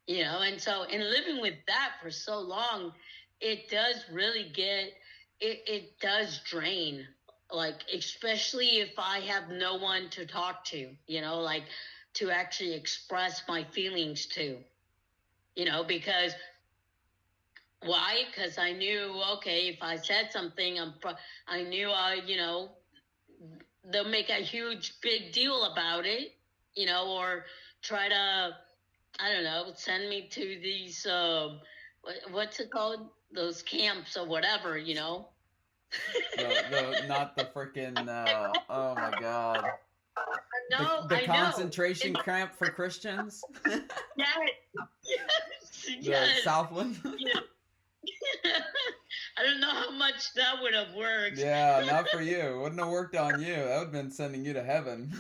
You know, and so in living with that for so long, it does really it does drain, like, especially if I have no one to talk to, you know, like to actually express my feelings to, you know, because why? Because I knew, okay, if I said something, I knew, you know, they'll make a huge big deal about it, you know, or try to, I don't know, send me to these, what's it called? Those camps or whatever, you know? Not the freaking, oh my God. No, The I concentration camp for Christians? Yes. The Southland? Yeah. I don't know how much that would have worked. Yeah, not for you. Wouldn't have worked on you. That would have been sending you to heaven.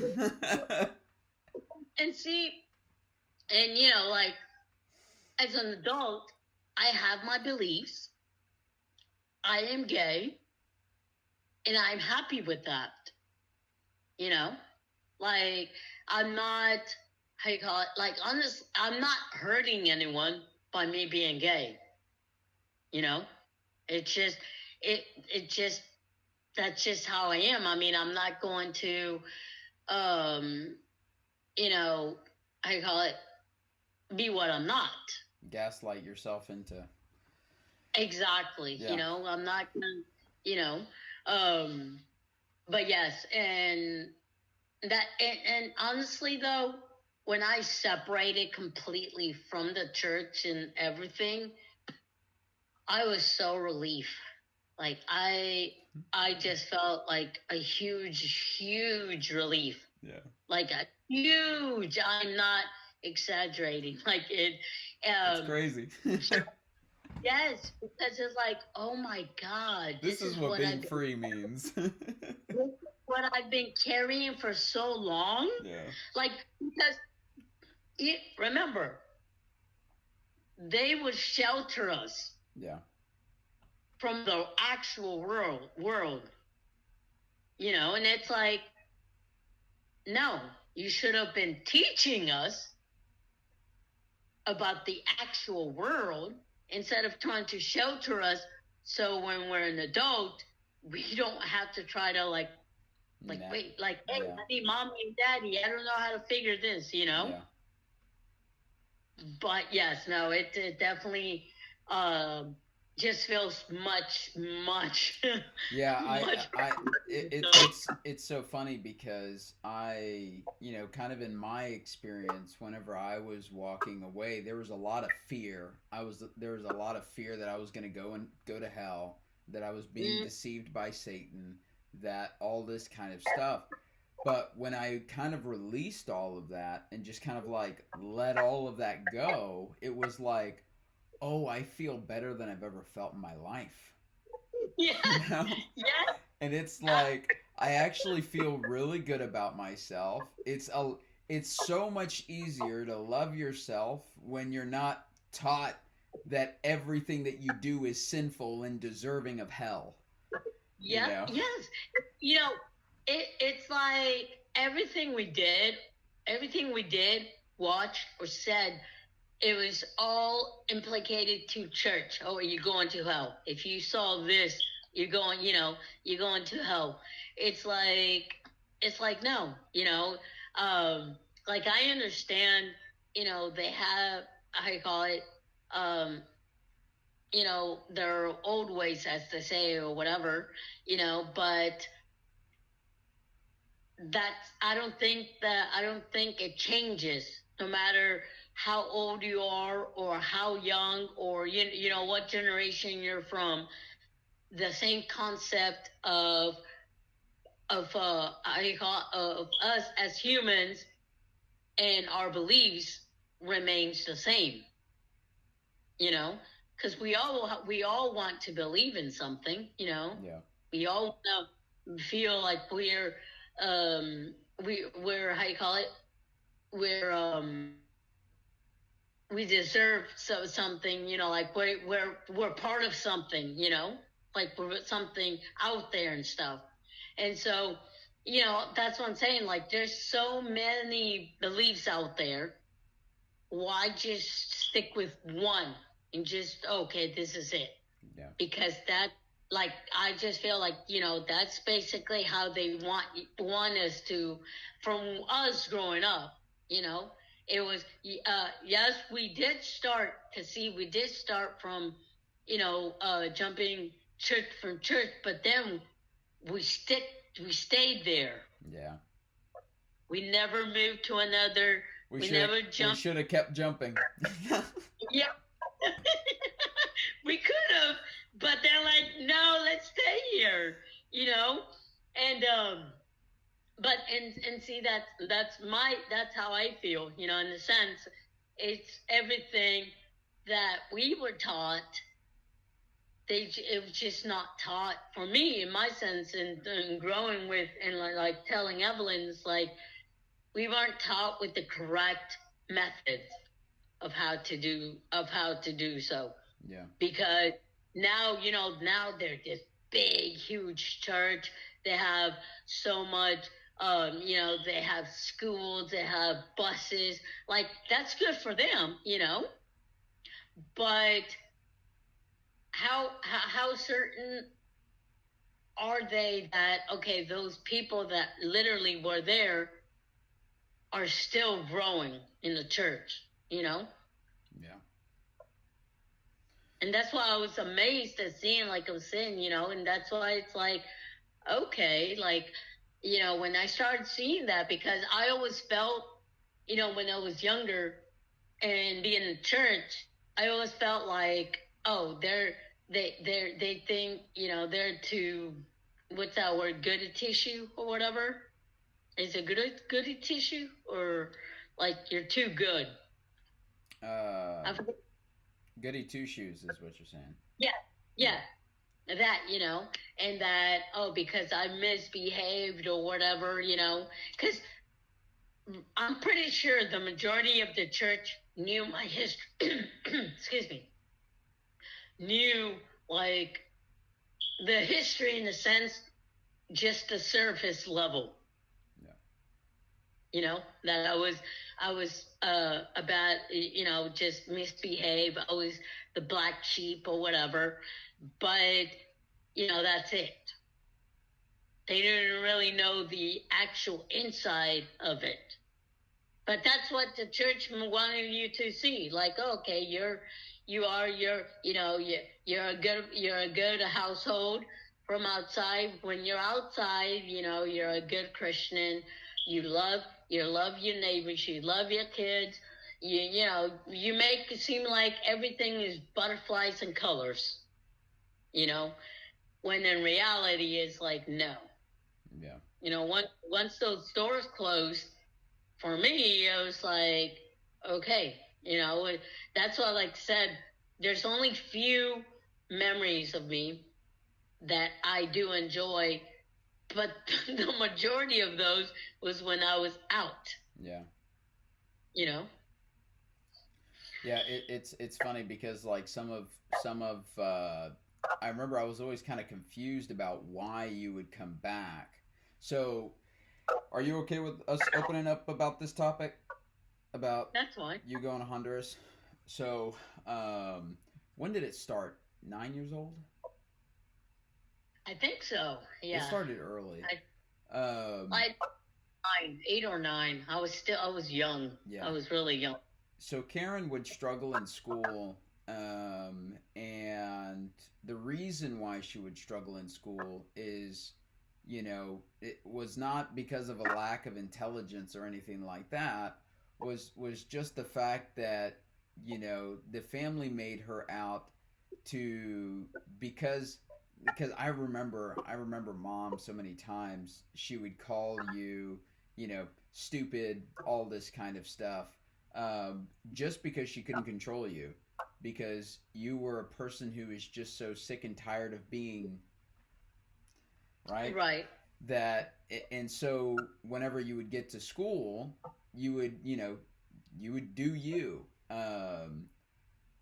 And see, and you know, like, as an adult, I have my beliefs. I am gay, and I'm happy with that. You know, like, I'm not, how you call it, like, honest, I'm not hurting anyone by me being gay. You know, it's just, it just, that's just how I am. I mean, I'm not going to, you know, how you call it, be what I'm not. Gaslight yourself into. Exactly. Yeah. You know, I'm not gonna, you know, but yes, and that, and honestly though, when I separated completely from the church and everything, I was so relief. Like, I just felt like a huge relief. Yeah. Like a huge, I'm not exaggerating. Like it, it's crazy. yes, because it's like, oh my God, this is what being free means. This is what I've been carrying for so long. Yeah. Like, because remember, they would shelter us. Yeah. From the actual world. You know, and it's like, no, you should have been teaching us about the actual world instead of trying to shelter us, so when we're an adult, we don't have to try to like wait, like, hey, I need mommy and daddy, I don't know how to figure this, you know. Yeah. But yes, no, it definitely just feels much yeah. It's so funny because I, you know, kind of in my experience, whenever I was walking away, there was a lot of fear. There was a lot of fear that I was going to go to hell, that I was being deceived by Satan, that all this kind of stuff. But when I kind of released all of that and just kind of like let all of that go, it was like, oh, I feel better than I've ever felt in my life. Yeah. You know? Yeah. And it's like, I actually feel really good about myself. It's so much easier to love yourself when you're not taught that everything that you do is sinful and deserving of hell. Yeah. You know? Yes. You know, it's like everything we did, watched, or said, it was all implicated to church. Oh, you're going to hell. If you saw this, you're going to hell. It's like, no, you know, like, I understand, you know, they have, how you call it, you know, their old ways, as they say, or whatever, you know, but I don't think it changes no matter how old you are or how young or you know what generation you're from. The same concept how you call of us as humans and our beliefs remains the same. You know, because we all want to believe in something. You know, yeah. We all feel like we're how you call it we're we deserve something, you know, like we're part of something, you know, like we're something out there and stuff. And so, you know, that's what I'm saying. Like, there's so many beliefs out there. Why just stick with one and just, okay, this is it? Yeah. Because that, like, I just feel like, you know, that's basically how they want us to, from us growing up, you know. It was, yes, we did start from, you know, jumping church from church, but then we stayed there. Yeah. We never moved to another. We never jumped. We should have kept jumping. Yeah. We could have, but they're like, no, let's stay here, you know? And but and see, that's how I feel, you know, in the sense it's everything that we were taught. It was just not taught for me, in my sense, and growing with and like telling Evelyn's, like, we weren't taught with the correct methods of how to do so. Yeah. Because now, you know, now they're this big, huge church. They have so much, you know, they have schools, they have buses. Like, that's good for them, you know. But how certain are they that, okay, those people that literally were there are still growing in the church, you know? Yeah. And that's why I was amazed at seeing, like I was saying, you know, and that's why it's like, okay, like, you know, when I started seeing that, because I always felt, you know, when I was younger and being in church, I always felt like, oh, they think, you know, they're too, what's that word, goody tissue or whatever? Is it goody tissue, or like you're too good? Goody two shoes is what you're saying. Yeah. That, you know, and that, oh, because I misbehaved or whatever, you know, because I'm pretty sure the majority of the church knew my history. Excuse me. Knew, like, the history, in the sense, just the surface level. Yeah. You know, that I was about, you know, just misbehave. I was the black sheep or whatever. But, you know, that's it. They didn't really know the actual inside of it. But that's what the church wanted you to see. Like, okay, you're a good household from outside. When you're outside, you know, you're a good Christian. You love your neighbors. You love your kids. You know, you make it seem like everything is butterflies and colors. You know, when in reality it's like, no. Yeah. You know, once those doors closed, for me, it was like, okay, you know, that's what, like I said, there's only few memories of me that I do enjoy, but the majority of those was when I was out. Yeah. You know? Yeah, it's funny because, like, some of I remember I was always kind of confused about why you would come back. So, are you okay with us opening up about this topic? About That's fine. You going to Honduras? So, when did it start? 9 years old? I think so. Yeah. It started early. Like 8 or 9. I was young. Yeah. I was really young. So Karen would struggle in school, and the reason why she would struggle in school is it was not because of a lack of intelligence or anything like that. Was just the fact that the family made her out to because I remember mom so many times she would call you stupid, all this kind of stuff, just because she couldn't control you, because you were a person who is just so sick and tired of being right. Right. And so whenever you would get to school, you would you would do you,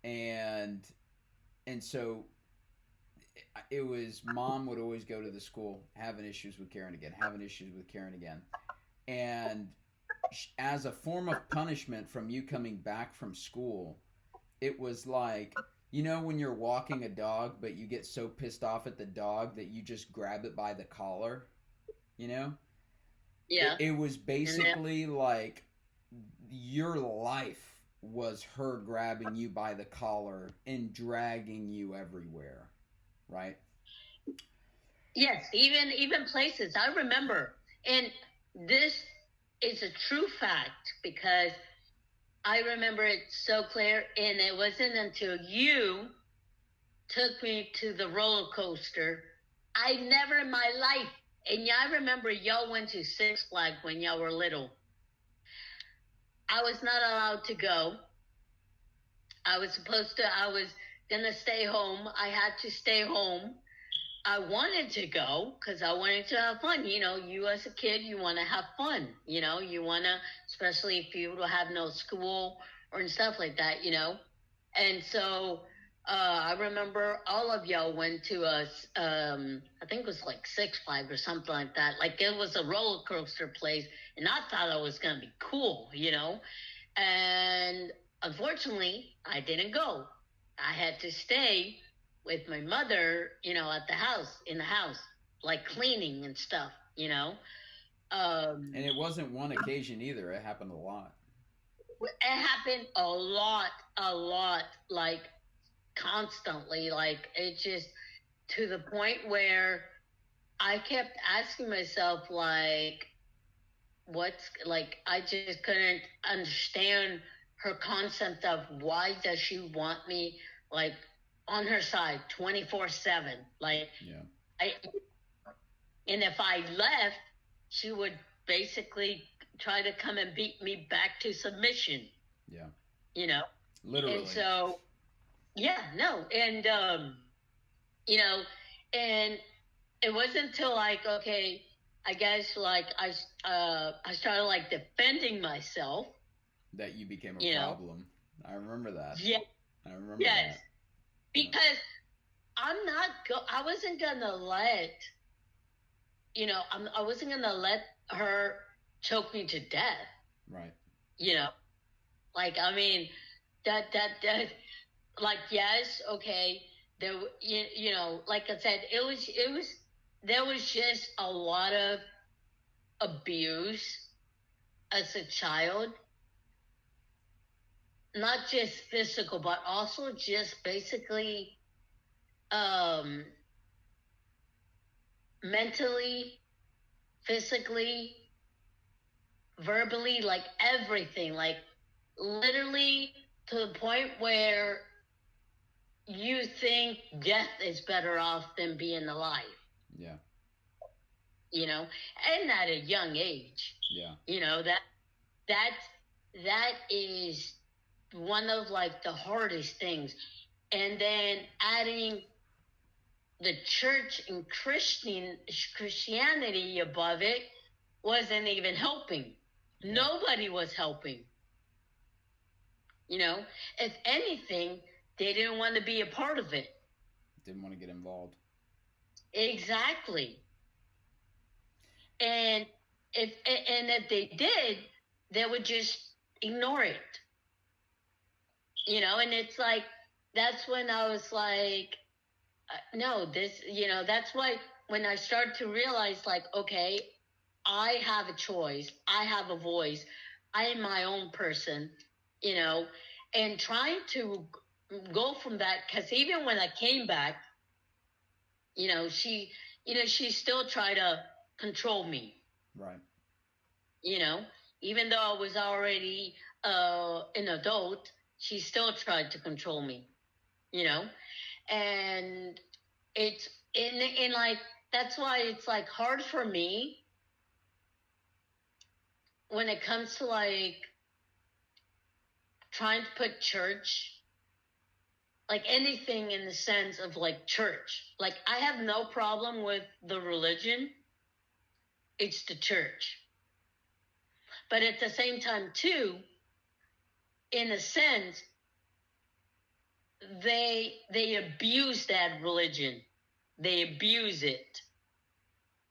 and so it was mom would always go to the school having issues with Karen again, having issues with Karen again, and as a form of punishment from you coming back from school, it was like, when you're walking a dog but you get so pissed off at the dog that you just grab it by the collar, Yeah. it was basically like your life was her grabbing you by the collar and dragging you everywhere, right? Yes, even places. I remember, and this is a true fact because I remember it so clear, and it wasn't until you took me to the roller coaster. I never in my life, and I remember y'all went to Six Flags when y'all were little. I was not allowed to go. I was going to stay home. I had to stay home. I wanted to go because I wanted to have fun. You as a kid, you want to have fun. You want to, especially if you have no school or stuff like that, And so I remember all of y'all went to us, I think it was like Six Flags or something like that. Like it was a roller coaster place, and I thought it was going to be cool, And unfortunately, I didn't go. I had to stay with my mother, at in the house, like cleaning and stuff, And it wasn't one occasion either. It happened a lot. It happened a lot, like constantly. Like it just to the point where I kept asking myself, like, I just couldn't understand her concept of why does she want me, like, on her side 24/7. Like, yeah. And if I left, she would basically try to come and beat me back to submission. Yeah. Literally. And so, yeah, no. And, and it wasn't until like, okay, I guess like I started like defending myself. That you became a problem. I remember that. Yeah. I remember that. Because I wasn't going to let, I wasn't going to let her choke me to death. Right. Like, I mean, that, like, yes, okay. There, like I said, there was just a lot of abuse as a child. Not just physical, but also just basically mentally, physically, verbally, like everything, like literally to the point where you think death is better off than being alive. Yeah. And at a young age. Yeah. That is one of like the hardest things. And then adding the church and Christianity above it wasn't even helping. Nobody was helping. If anything, they didn't want to be a part of it. Didn't want to get involved. Exactly. And if they did, they would just ignore it. And it's like, that's when I was like, no, that's why when I started to realize, like, okay, I have a choice. I have a voice. I am my own person, and trying to go from that, because even when I came back, she still tried to control me. Right. You know, even though I was already an adult, she still tried to control me. You know, and it's in like, that's why it's like hard for me when it comes to like trying to put church, like anything in the sense of like church. Like, I have no problem with the religion, it's the church. But at the same time too, in a sense, they abuse that religion. They abuse it.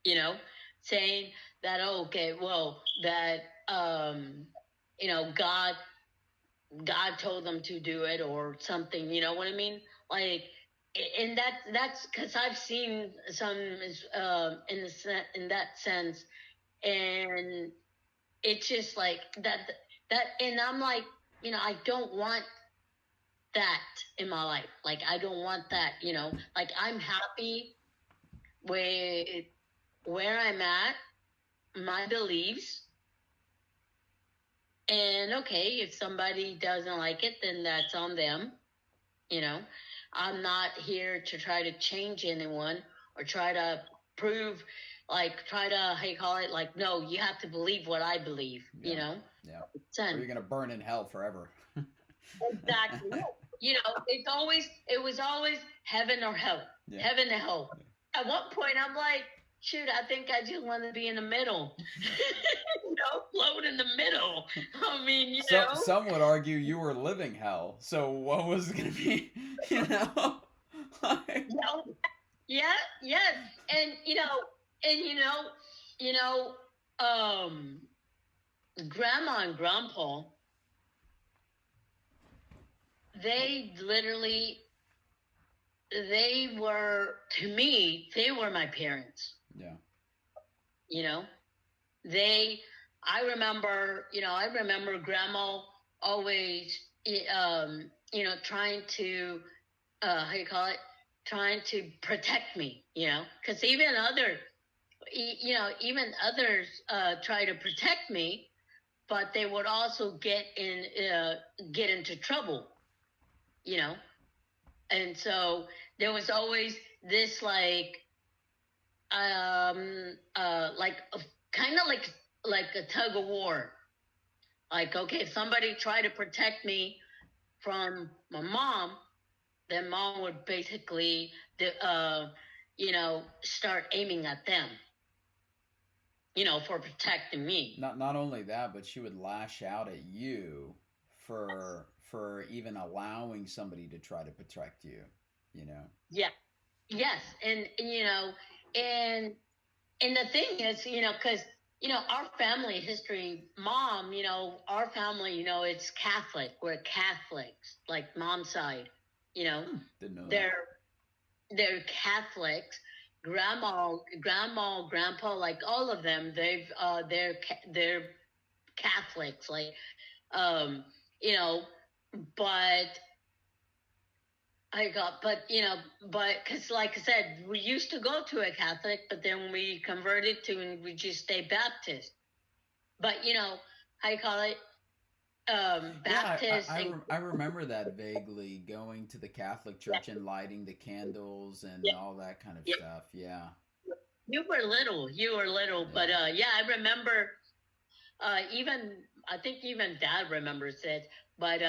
You know, saying that, oh, okay, well, that you know, God told them to do it or something. You know what I mean? Like, and that's because I've seen some in that sense, and it's just like that, and I'm like, you know, I don't want that in my life. Like, I don't want that, you know. Like, I'm happy with where I'm at, my beliefs. And okay, if somebody doesn't like it, then that's on them. You know, I'm not here to try to change anyone or try to prove, like, try to, how you call it, like, no, you have to believe what I believe, you know? Yeah. Or you're going to burn in hell forever. Exactly. You know, it was always heaven or hell. Yeah. Heaven or hell. Yeah. At one point, I'm like, shoot, I think I just want to be in the middle. You know, float in the middle. I mean, you know. Some would argue you were living hell. So what was it going to be, you know? Like... Yeah. And, Grandma and Grandpa, they literally, they were, to me, they were my parents. Yeah. You know, I remember Grandma always, trying to, trying to protect me, you know, because even others try to protect me, but they would also get into trouble, you know. And so there was always this like kind of like a tug of war. Like, okay, if somebody tried to protect me from my mom, then mom would basically start aiming at them, you know, for protecting me. Not only that, but she would lash out at you for even allowing somebody to try to protect you, you know? Yeah. Yes. And, you know, and the thing is, you know, because, you know, our family history, mom, you know, our family, you know, it's Catholic. We're Catholics, like mom's side, you know. Didn't know that. They're Catholics. Grandma, grandpa, like all of them, they're Catholics, like, you know, but because like I said, we used to go to a Catholic, but then we converted to, and we just stay Baptist. But, you know, how you call it? Baptist. Yeah, I remember that vaguely, going to the Catholic church and lighting the candles and all that kind of stuff. Yeah. You were little, but yeah, I remember. I think even Dad remembers it, but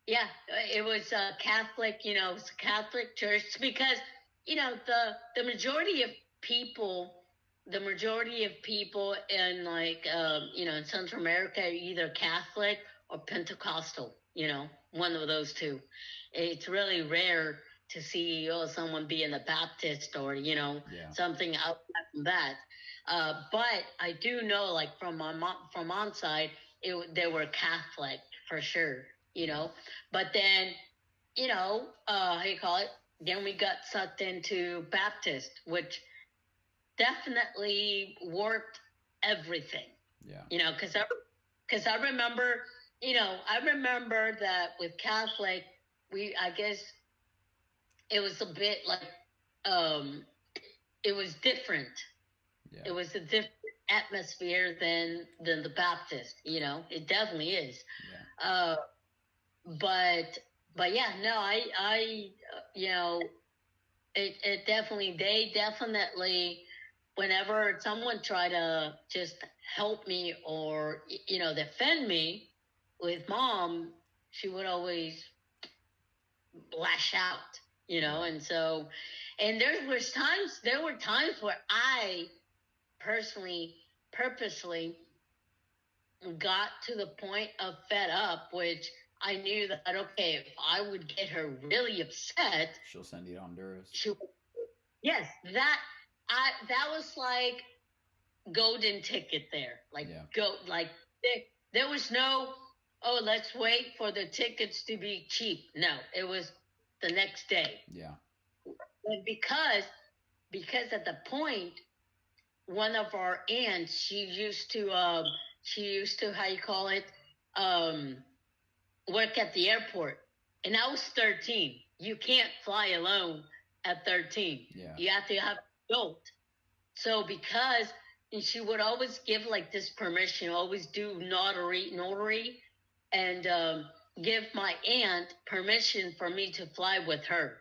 yeah, it was Catholic. You know, it was a Catholic church because, you know, the majority of people. The majority of people in like in Central America are either Catholic or Pentecostal, you know, one of those two. It's really rare to see someone being a Baptist or, you know, something outside from that. But I do know, like, from mom's side, they were Catholic for sure, you know. But then, you know, how you call it? Then we got sucked into Baptist, which definitely warped everything. Yeah. You know, because I remember, you know, that with Catholic, I guess it was a bit like, it was different. It was a different atmosphere than the Baptist. It definitely is. Yeah. But yeah, no, it definitely, they definitely, whenever someone tried to just help me or, defend me with mom, she would always lash out, and so, and there were times where I personally, purposely got to the point of fed up, which I knew that, okay, if I would get her really upset, she'll send you to Honduras. Yes, that was like golden ticket there. There was no, oh, let's wait for the tickets to be cheap. No, it was the next day. Yeah. And because at the point, one of our aunts, she used to how you call it, work at the airport, and I was 13. You can't fly alone at 13. Yeah. You have to have an adult. So and she would always give like this permission, always do notary, and give my aunt permission for me to fly with her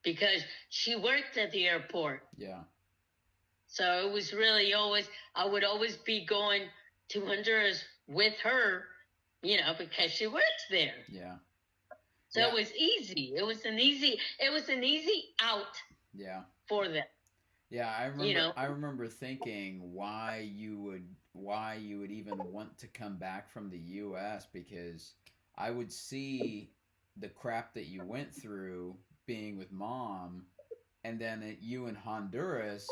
because she worked at the airport. Yeah. So it was really I would always be going to Honduras with her, because she works there. Yeah. So it was easy. It was an easy out. Yeah. For them. Yeah, I remember thinking why you would even want to come back from the US, because I would see the crap that you went through being with mom, and then you in Honduras,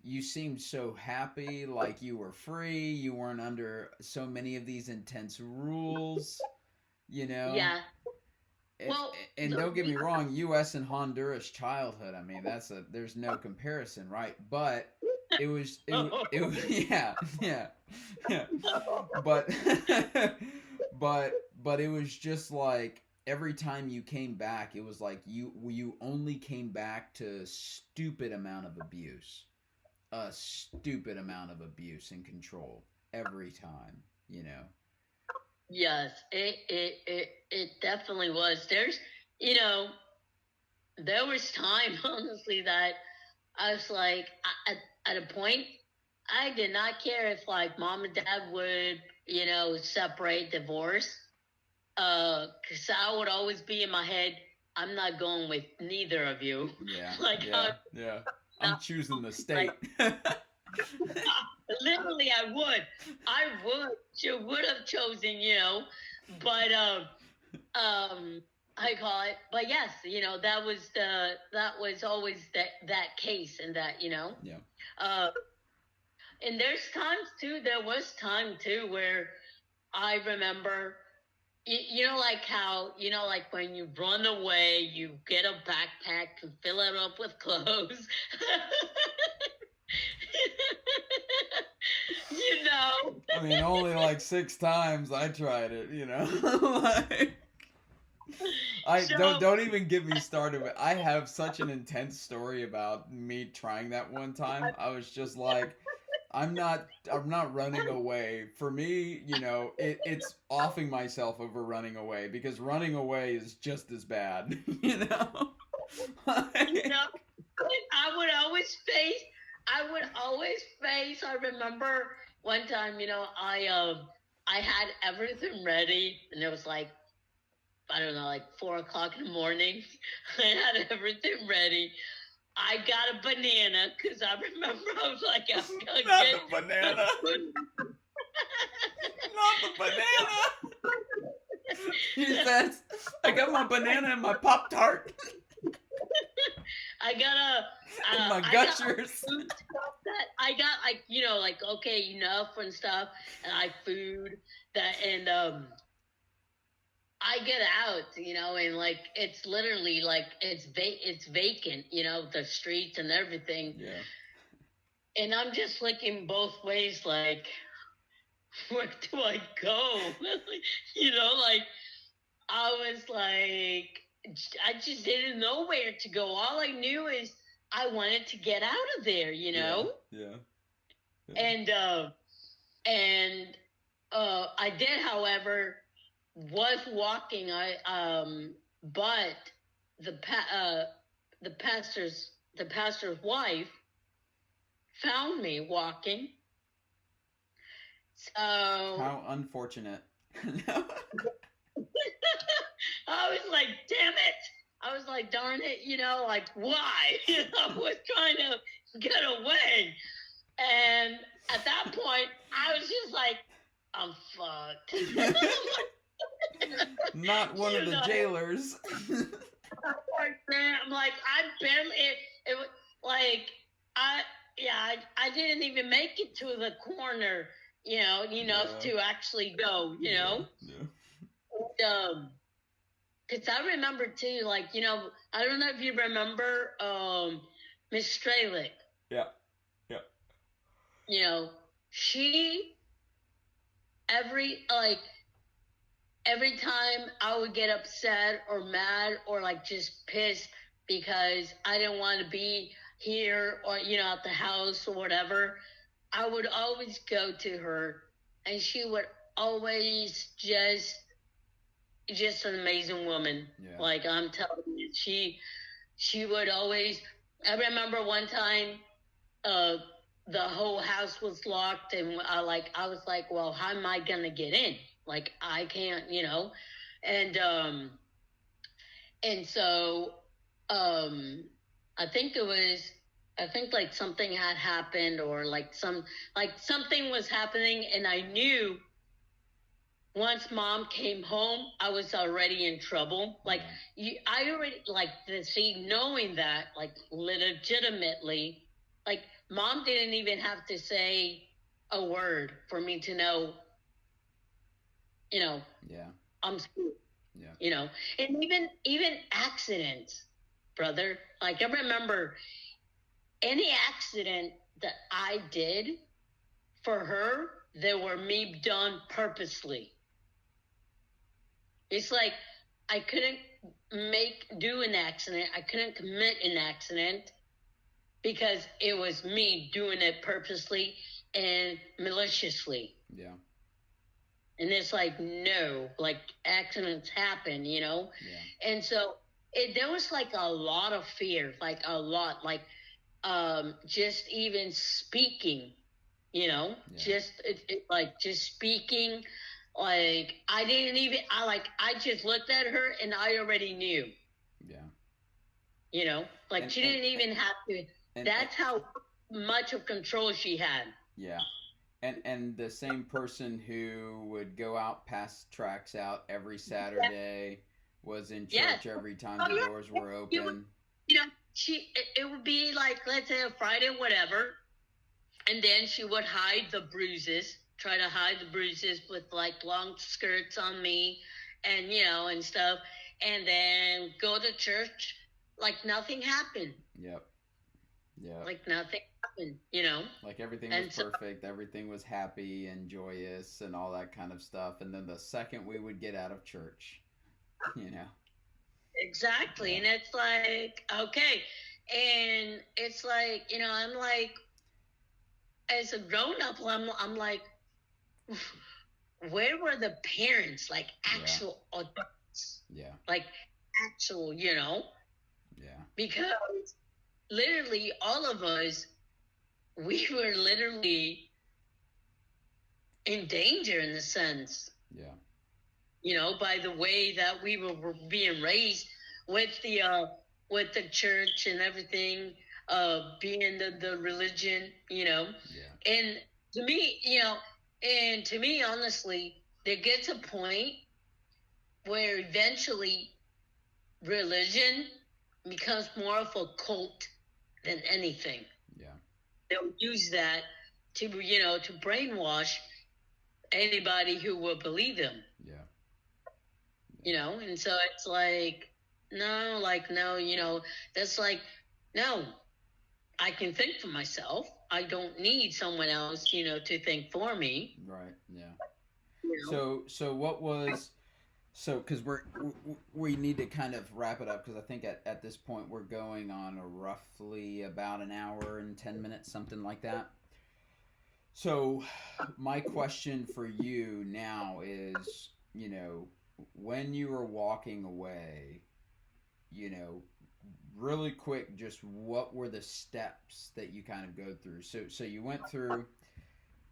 you seemed so happy, like you were free, you weren't under so many of these intense rules, Yeah. And don't get me wrong, U.S. and Honduras childhood, I mean, there's no comparison, right? But it was yeah. But it was just like every time you came back, it was like you only came back to a stupid amount of abuse and control every time, Yes, it definitely was. There's, there was time, honestly, that I was like, at a point, I did not care if like mom and dad would, separate, divorce, because I would always be in my head, I'm not going with neither of you. Yeah. Yeah. I'm choosing the state. Literally, I would. She would have chosen, but I call it. But yes, that was always that case, and that, Yeah. And there was time too where I remember, like how, like when you run away, you get a backpack and fill it up with clothes. I mean, only like 6 times I tried it, don't even get me started with. I have such an intense story about me trying that one time. I was just like, I'm not running away. For me, it's offing myself over running away, because running away is just as bad, I would always face. I remember one time, I had everything ready, and it was like, I don't know, like 4:00 in the morning. I had everything ready. I got a banana because I remember I was like, I'm gonna get the banana. Not the banana. He says, I got my banana and my Pop-Tart. I got my gushers. I got like, okay, enough and stuff, and food that, and I get out, and like it's literally like it's vacant, the streets and everything. Yeah. And I'm just looking both ways, like, where do I go? Like I was like, I just didn't know where to go. All I knew is I wanted to get out of there, you know? Yeah. And I did, however, was walking. But the pastor's wife found me walking. So how unfortunate. I was like, damn it. I was like, darn it, you know, like, why? I was trying to get away. And at that point, I was just like, I'm fucked. Not one of the jailers. I'm like, I barely, it was like, I didn't even make it to the corner, to actually go, you know? Yeah. Because I remember too, like, I don't know if you remember Miss Stralick. Yeah. She, every time I would get upset or mad or like just pissed because I didn't want to be here or, at the house or whatever, I would always go to her and she would always just an amazing woman. Yeah. Like, I'm telling you, she would always, I remember one time, the whole house was locked and I was like, well, how am I going to get in? Like, I can't, and so, I think like something had happened or something was happening. And I knew once Mom came home, I was already in trouble. Like, I already, knowing that, like, legitimately, like, Mom didn't even have to say a word for me to know, I'm screwed. Yeah. And even accidents, brother. Like, I remember any accident that I did for her, they were me done purposely. It's like I couldn't do an accident. I couldn't commit an accident because it was me doing it purposely and maliciously. Yeah. And it's like, no, like, accidents happen, Yeah. And so there was like a lot of fear, like a lot, like just even speaking, yeah. Just just speaking. Like, I didn't even, I just looked at her and I already knew. Yeah. She didn't even have to. That's how much of control she had. Yeah. And the same person who would go out, pass tracts out every Saturday, was in church every time the doors were open. It would be like, let's say a Friday, whatever, and then she would hide the bruises, try to hide the bruises with like long skirts on me and, and stuff, and then go to church like nothing happened. Yep. Yeah. Like nothing happened, Like everything was perfect, everything was happy and joyous and all that kind of stuff. And then the second we would get out of church, Exactly. Yeah. And it's like, okay. And it's like, I'm like, as a grown-up, I'm like, where were the parents? Like actual adults. Yeah. Like actual, Yeah. Because literally all of us, we were literally in danger in the sense. Yeah. By the way that we were being raised with the church and everything, being the religion, Yeah. And to me, honestly, there gets a point where eventually religion becomes more of a cult than anything. Yeah. They'll use that to brainwash anybody who will believe them. Yeah. And so it's like, no, that's like, no, I can think for myself. I don't need someone else, to think for me. Right. Yeah. So what was So, because we need to kind of wrap it up, because I think at this point we're going on a roughly about an hour and 10 minutes, something like that. So, my question for you now is, when you were walking away, you know, really quick, just what were the steps that you kind of go through? So you went through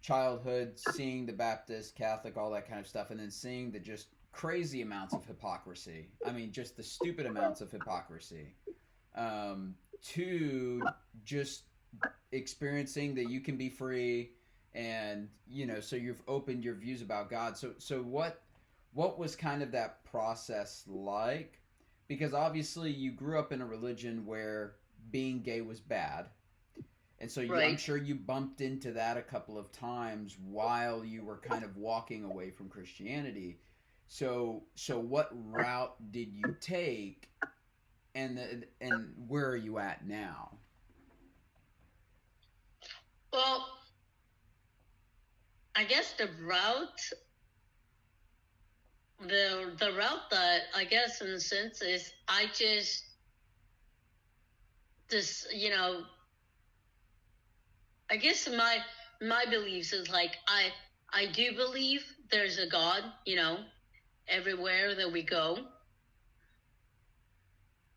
childhood, seeing the Baptist, Catholic, all that kind of stuff, and then seeing the just crazy amounts of hypocrisy. I mean, just the stupid amounts of hypocrisy. To just experiencing that you can be free, and so you've opened your views about God. So what was kind of that process like? Because obviously you grew up in a religion where being gay was bad, and so I'm Right. sure you bumped into that a couple of times while you were kind of walking away from Christianity. So what route did you take, and where are you at now? Well, I guess the route that I guess in a sense is I just this I guess my beliefs is like I do believe there's a God, everywhere that we go.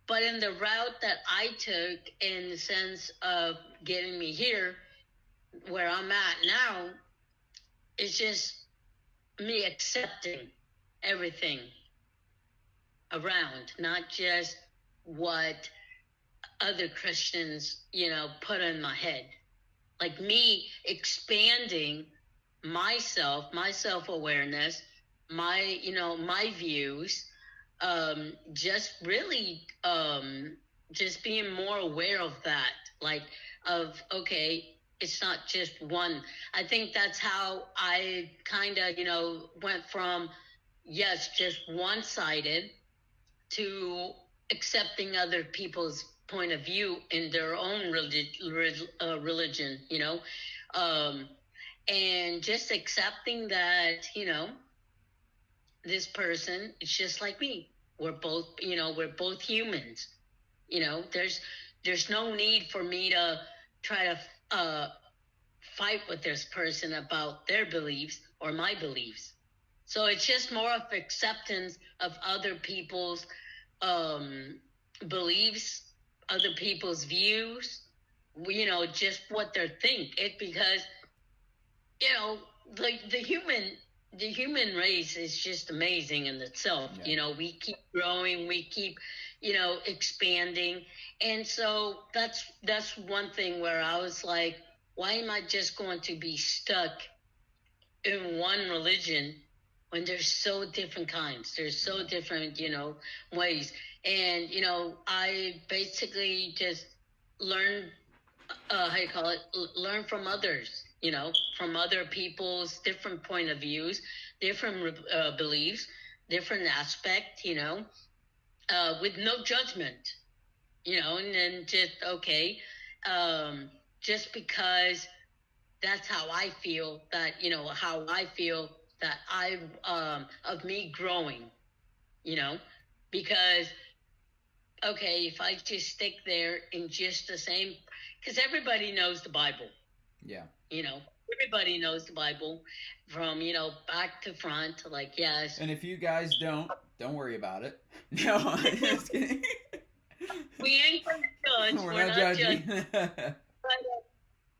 But in the route that I took, in the sense of getting me here, where I'm at now, it's just me accepting everything around, not just what other Christians, put in my head. Like me expanding myself, my self-awareness, my views, just really just being more aware of that, like okay, it's not just one. I think that's how I kind of went from, yes, just one-sided, to accepting other people's point of view in their own religion, um, and just accepting that, this person is just like me. We're both humans. There's no need for me to try to fight with this person about their beliefs or my beliefs. So it's just more of acceptance of other people's um, beliefs, other people's views, just what they think. It because you know the human race is just amazing in itself. Yeah. We keep growing, we keep expanding, and so that's one thing where I was like, why am I just going to be stuck in one religion when there's so different kinds, there's so different ways. And I basically just learned, how you call it, learn from others, from other people's different point of views, different beliefs, different aspect, with no judgment, and then just okay, just because that's how I feel, that I of me growing, because okay, if I just stick there in just the same, because everybody knows the Bible. Yeah. Everybody knows the Bible from, back to front, like, yes. And if you guys don't worry about it. No, I'm just kidding. We ain't going to judge. We're We're not not judging. judging.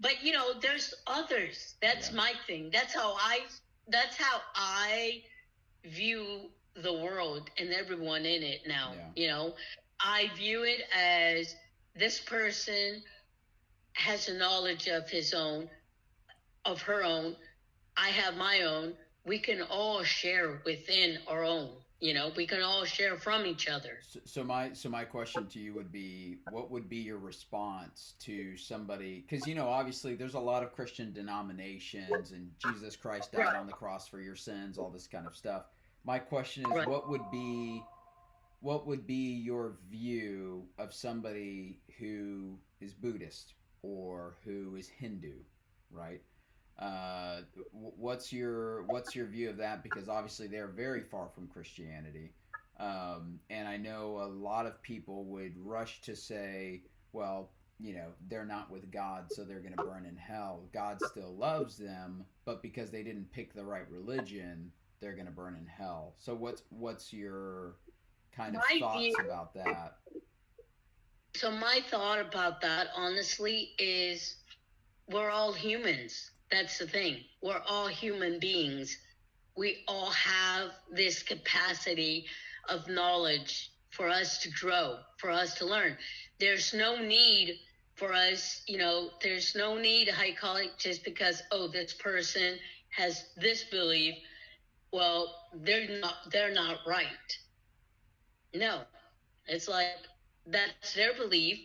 But there's others. That's my thing. That's how I view the world and everyone in it now. I view it as this person has a knowledge of his own, of her own. I have my own. We can all share within our own. We can all share from each other. So my question to you would be, what would be your response to somebody? Because obviously there's a lot of Christian denominations, and Jesus Christ died on the cross for your sins, all this kind of stuff. My question is, what would be your view of somebody who is Buddhist or who is Hindu, right? What's your view of that? Because obviously they're very far from Christianity, and I know a lot of people would rush to say, well, they're not with God, so they're going to burn in hell. God still loves them, but because they didn't pick the right religion, they're going to burn in hell. So what's your kind of thoughts about that? So my thought about that, honestly, is we're all humans. That's the thing. We're all human beings. We all have this capacity of knowledge for us to grow, for us to learn. There's no need for us, there's no need, I call it, just because, this person has this belief. Well, they're not right. No, it's like, that's their belief.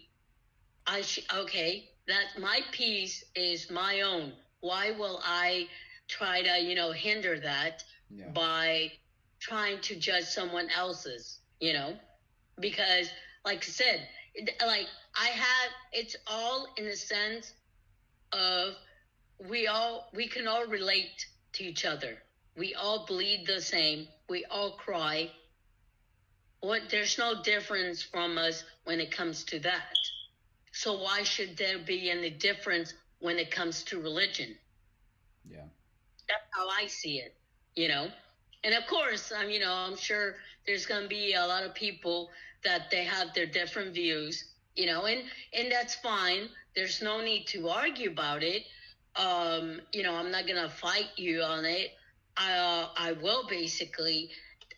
That my peace is my own. Why will I try to, hinder that by trying to judge someone else's, because like I said, it's all in the sense of we can all relate to each other. We all bleed the same. We all cry. There's no difference from us when it comes to that. So why should there be any difference when it comes to religion? Yeah. That's how I see it, And of course, I'm sure there's going to be a lot of people that they have their different views, and that's fine. There's no need to argue about it. I'm not going to fight you on it. I will basically,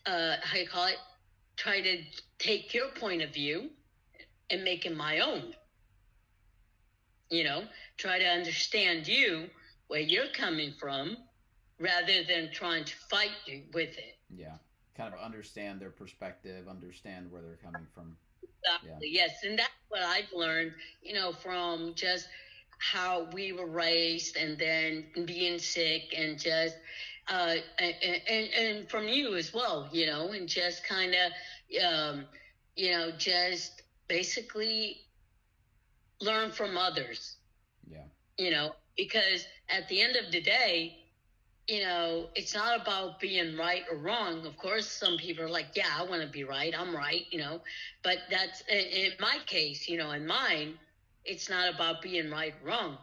try to take your point of view and make it my own. Try to understand you, where you're coming from, rather than trying to fight you with it. Yeah. Kind of understand their perspective, understand where they're coming from. Exactly. Yeah. Yes. And that's what I've learned, from just how we were raised, and then being sick, and just, and from you as well, and just kind of, just basically learn from others. Yeah. Because at the end of the day, it's not about being right or wrong. Of course, some people are like, yeah, I want to be right. I'm right, but that's, in my case, in mine, it's not about being right or wrong.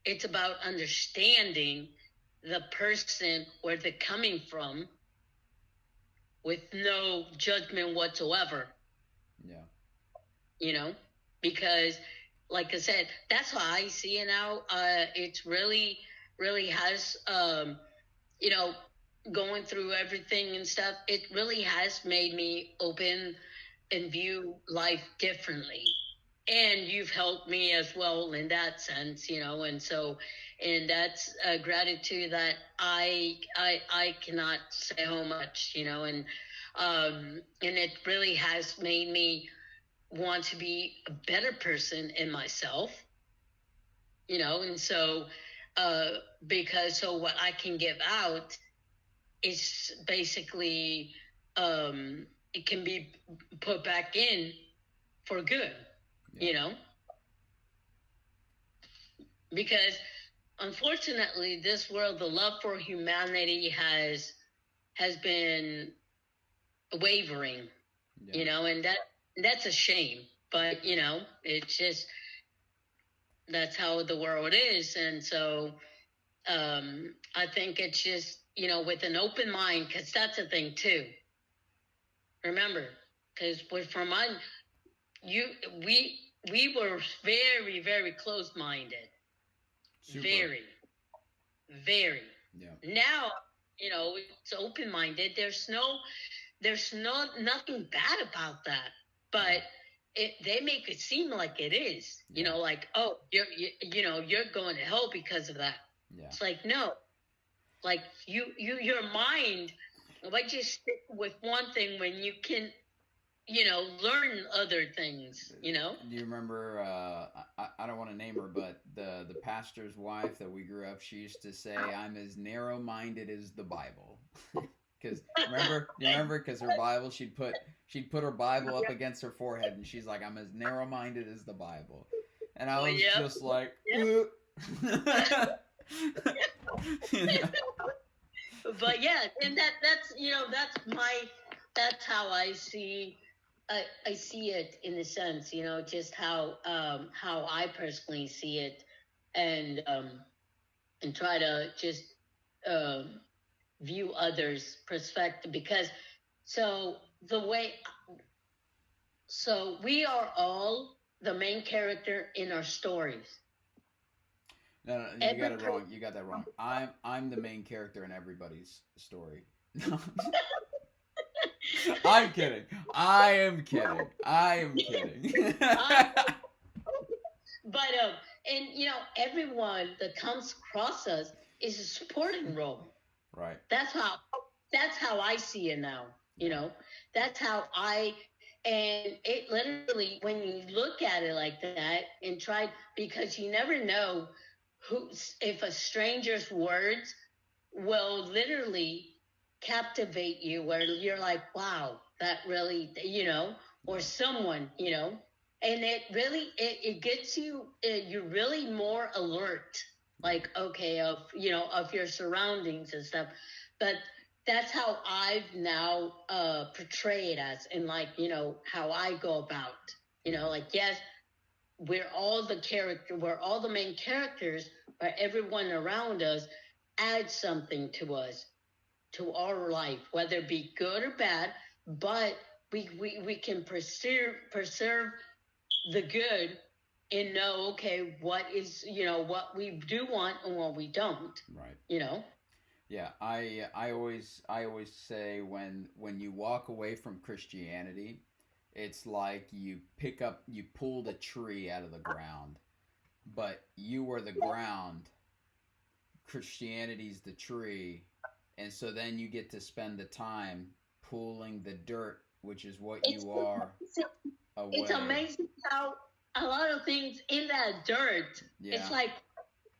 It's about understanding the person, where they're coming from, with no judgment whatsoever. Yeah. Because like I said, that's how I see it now. It's really has, going through everything and stuff, it really has made me open and view life differently. And you've helped me as well in that sense, and so, and that's a gratitude that I cannot say how much, and it really has made me want to be a better person in myself, and so, so what I can give out is basically, it can be put back in for good, because unfortunately, this world, the love for humanity has been wavering, and that's a shame, but it's just, that's how the world is. And so, I think it's just, with an open mind, because that's a thing too. Remember, because we were very, very closed-minded. Super. Very, very. Yeah. Now, it's open-minded. There's nothing bad about that, but they make it seem like it is, like, oh, you're going to hell because of that. Yeah. It's like, no, like your mind, why just stick with one thing when you can, learn other things, Do you remember, I don't want to name her, but the pastor's wife that we grew up, she used to say, I'm as narrow-minded as the Bible. Because remember, because her Bible, she'd put her Bible up against her forehead, and she's like, I'm as narrow-minded as the Bible. And I was just like, You know? But yeah, and that's how I see it in a sense, just how I personally see it, and try to just um, view others' perspective, because so the way so we are all the main character in our stories. No, you got it wrong. You got that wrong. I'm the main character in everybody's story. I'm kidding. I am kidding. But and everyone that comes across us is a supporting role. Right. That's how I see it now. That's how and it literally, when you look at it like that and try, because you never know if a stranger's words will literally captivate you, where you're like, wow, that really, or someone, and it really, it gets you, you're really more alert, like, okay, of your surroundings and stuff. But that's how I've now portray it as, and like, how I go about, like, yes, we're all the main characters, but everyone around us adds something to us, to our life, whether it be good or bad, but we can preserve the good, and know, okay, what is, what we do want and what we don't. Right. Yeah, I always say, when you walk away from Christianity, it's like you pulled a tree out of the ground, but you were the ground, Christianity's the tree, and so then you get to spend the time pulling the dirt, which is what you are, away. It's amazing how a lot of things in that dirt, it's like,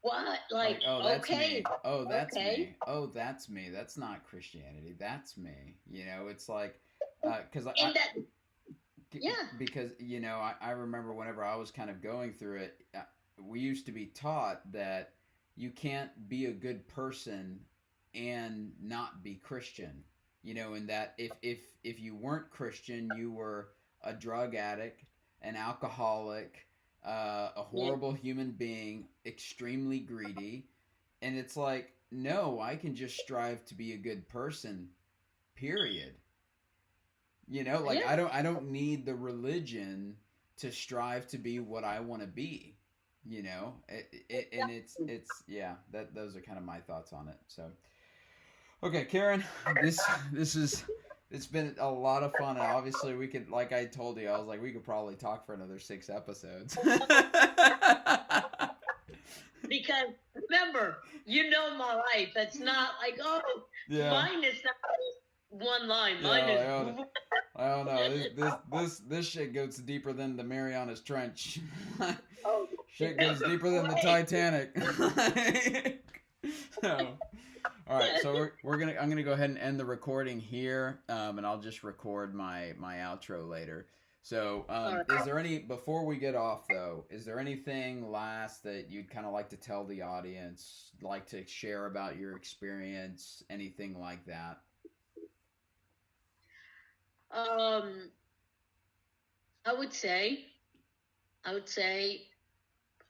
what? Like, oh, that's okay. me. Oh, that's okay. me. Oh, that's me. That's not Christianity. That's me. It's like, because because I remember whenever I was kind of going through it, we used to be taught that you can't be a good person and not be Christian. And that if you weren't Christian, you were a drug addict, an alcoholic, a horrible human being, extremely greedy. And it's like, no, I can just strive to be a good person, period. I don't need the religion to strive to be what I want to be. And those are kind of my thoughts on it. So, okay, Karen, it's been a lot of fun, and obviously we could, like I told you, I was like, we could probably talk for another 6 episodes. Because remember, my life. It's not like, mine is not one line. Mine is. I don't know. This shit goes deeper than the Marianas Trench. Shit goes deeper than the Titanic. So, all right. So I'm gonna go ahead and end the recording here, and I'll just record my outro later. So, is there before we get off though, is there anything last that you'd kind of like to tell the audience, like to share about your experience, anything like that? I would say,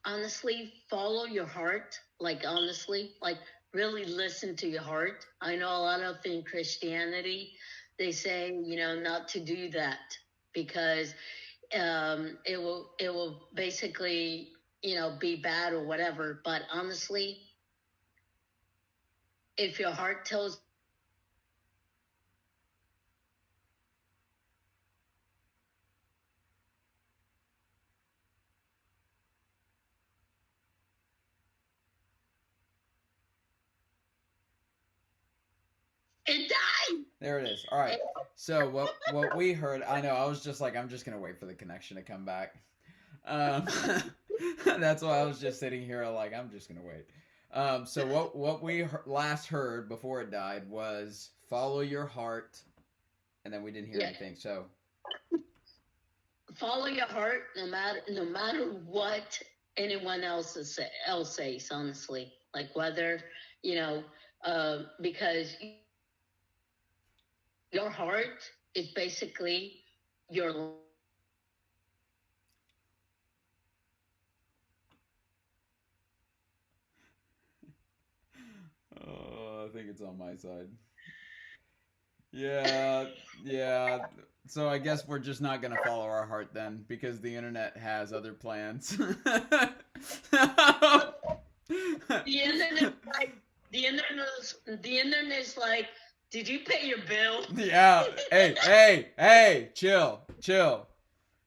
honestly, follow your heart. Like, honestly, like, really listen to your heart. I know a lot of in Christianity, they say, not to do that, because it will basically, be bad or whatever. But honestly, if your heart tells it died. There it is. All right. So what we heard, I know, I was just like, I'm just gonna wait for the connection to come back. That's why I was just sitting here like, I'm just gonna wait. So what we last heard before it died was follow your heart, and then we didn't hear anything. So follow your heart, no matter what anyone else says. Honestly, like whether, because your heart is basically your. Oh, I think it's on my side. Yeah, yeah. So I guess we're just not gonna follow our heart then, because the internet has other plans. The internet, like, the internet is like, did you pay your bill? Yeah. Hey, chill.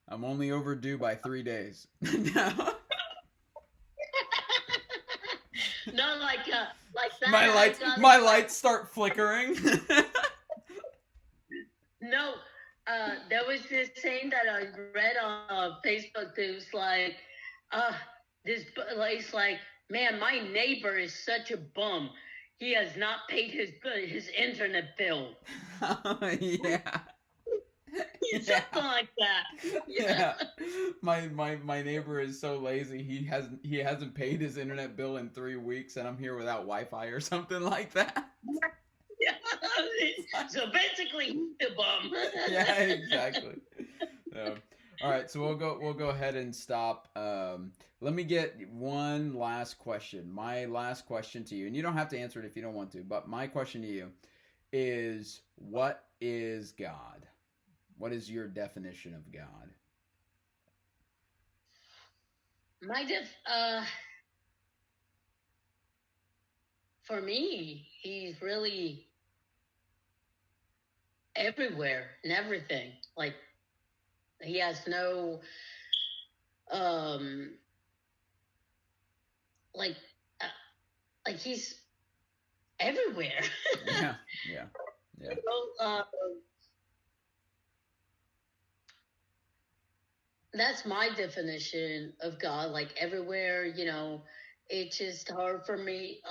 I'm only overdue by 3 days. No. No, like that. My lights start flickering. No, there was this saying that I read on Facebook that was like, uh, it's like, man, my neighbor is such a bum. He has not paid his internet bill. Yeah. Something like that. Yeah. My neighbor is so lazy. He hasn't paid his internet bill in 3 weeks, and I'm here without Wi-Fi or something like that. Yeah. So basically, he's the bum. Yeah, exactly. All right, so we'll go ahead and stop. Let me get one last question. My last question to you, and you don't have to answer it if you don't want to, but my question to you is, what is God? What is your definition of God? For me, he's really everywhere and everything. Like, he has no, like he's everywhere. Yeah. That's my definition of God. Like, everywhere, it's just hard for me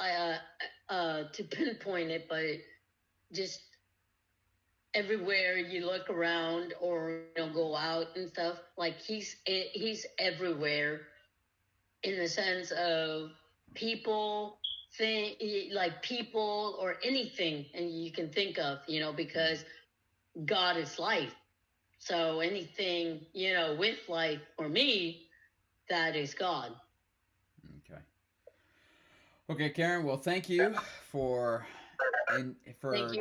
to pinpoint it, but just everywhere you look around or go out and stuff, like he's everywhere in the sense of people, like people or anything and you can think of, because God is life. So anything, with life, for me, that is God. Okay, Karen. Well, thank you for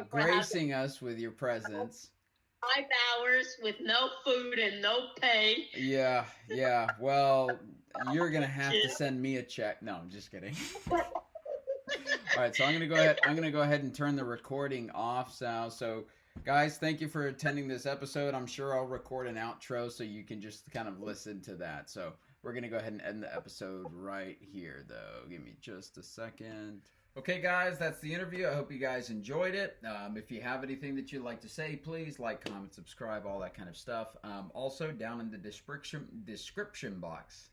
gracing us with your presence. 5 hours with no food and no pay. Yeah. Well, you're gonna have to send me a check. No, I'm just kidding. All right, so I'm gonna go ahead and turn the recording off, Sal. So, guys, thank you for attending this episode. I'm sure I'll record an outro so you can just kind of listen to that. So we're gonna go ahead and end the episode right here, though. Give me just a second. Okay, guys, that's the interview. I hope you guys enjoyed it. If you have anything that you'd like to say, please like, comment, subscribe, all that kind of stuff. Also, down in the description box,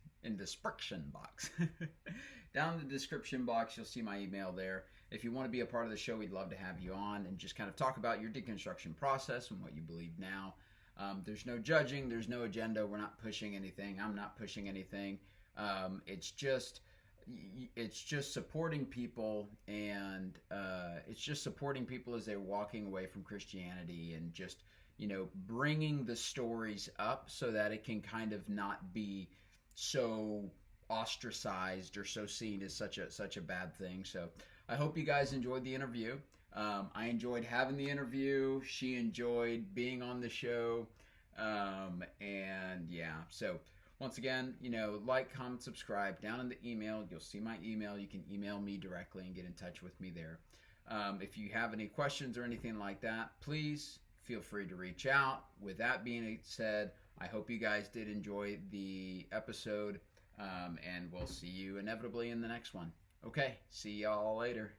down in the description box, you'll see my email there. If you want to be a part of the show, we'd love to have you on and just kind of talk about your deconstruction process and what you believe now. There's no judging. There's no agenda. We're not pushing anything. I'm not pushing anything. It's just supporting people, and it's just supporting people as they're walking away from Christianity, and just bringing the stories up so that it can kind of not be so ostracized or so seen as such a bad thing. So I hope you guys enjoyed the interview. I enjoyed having the interview. She enjoyed being on the show, and yeah. So once again, like, comment, subscribe. Down in the email, you'll see my email. You can email me directly and get in touch with me there. If you have any questions or anything like that, please feel free to reach out. With that being said, I hope you guys did enjoy the episode, and we'll see you inevitably in the next one. Okay, see y'all later.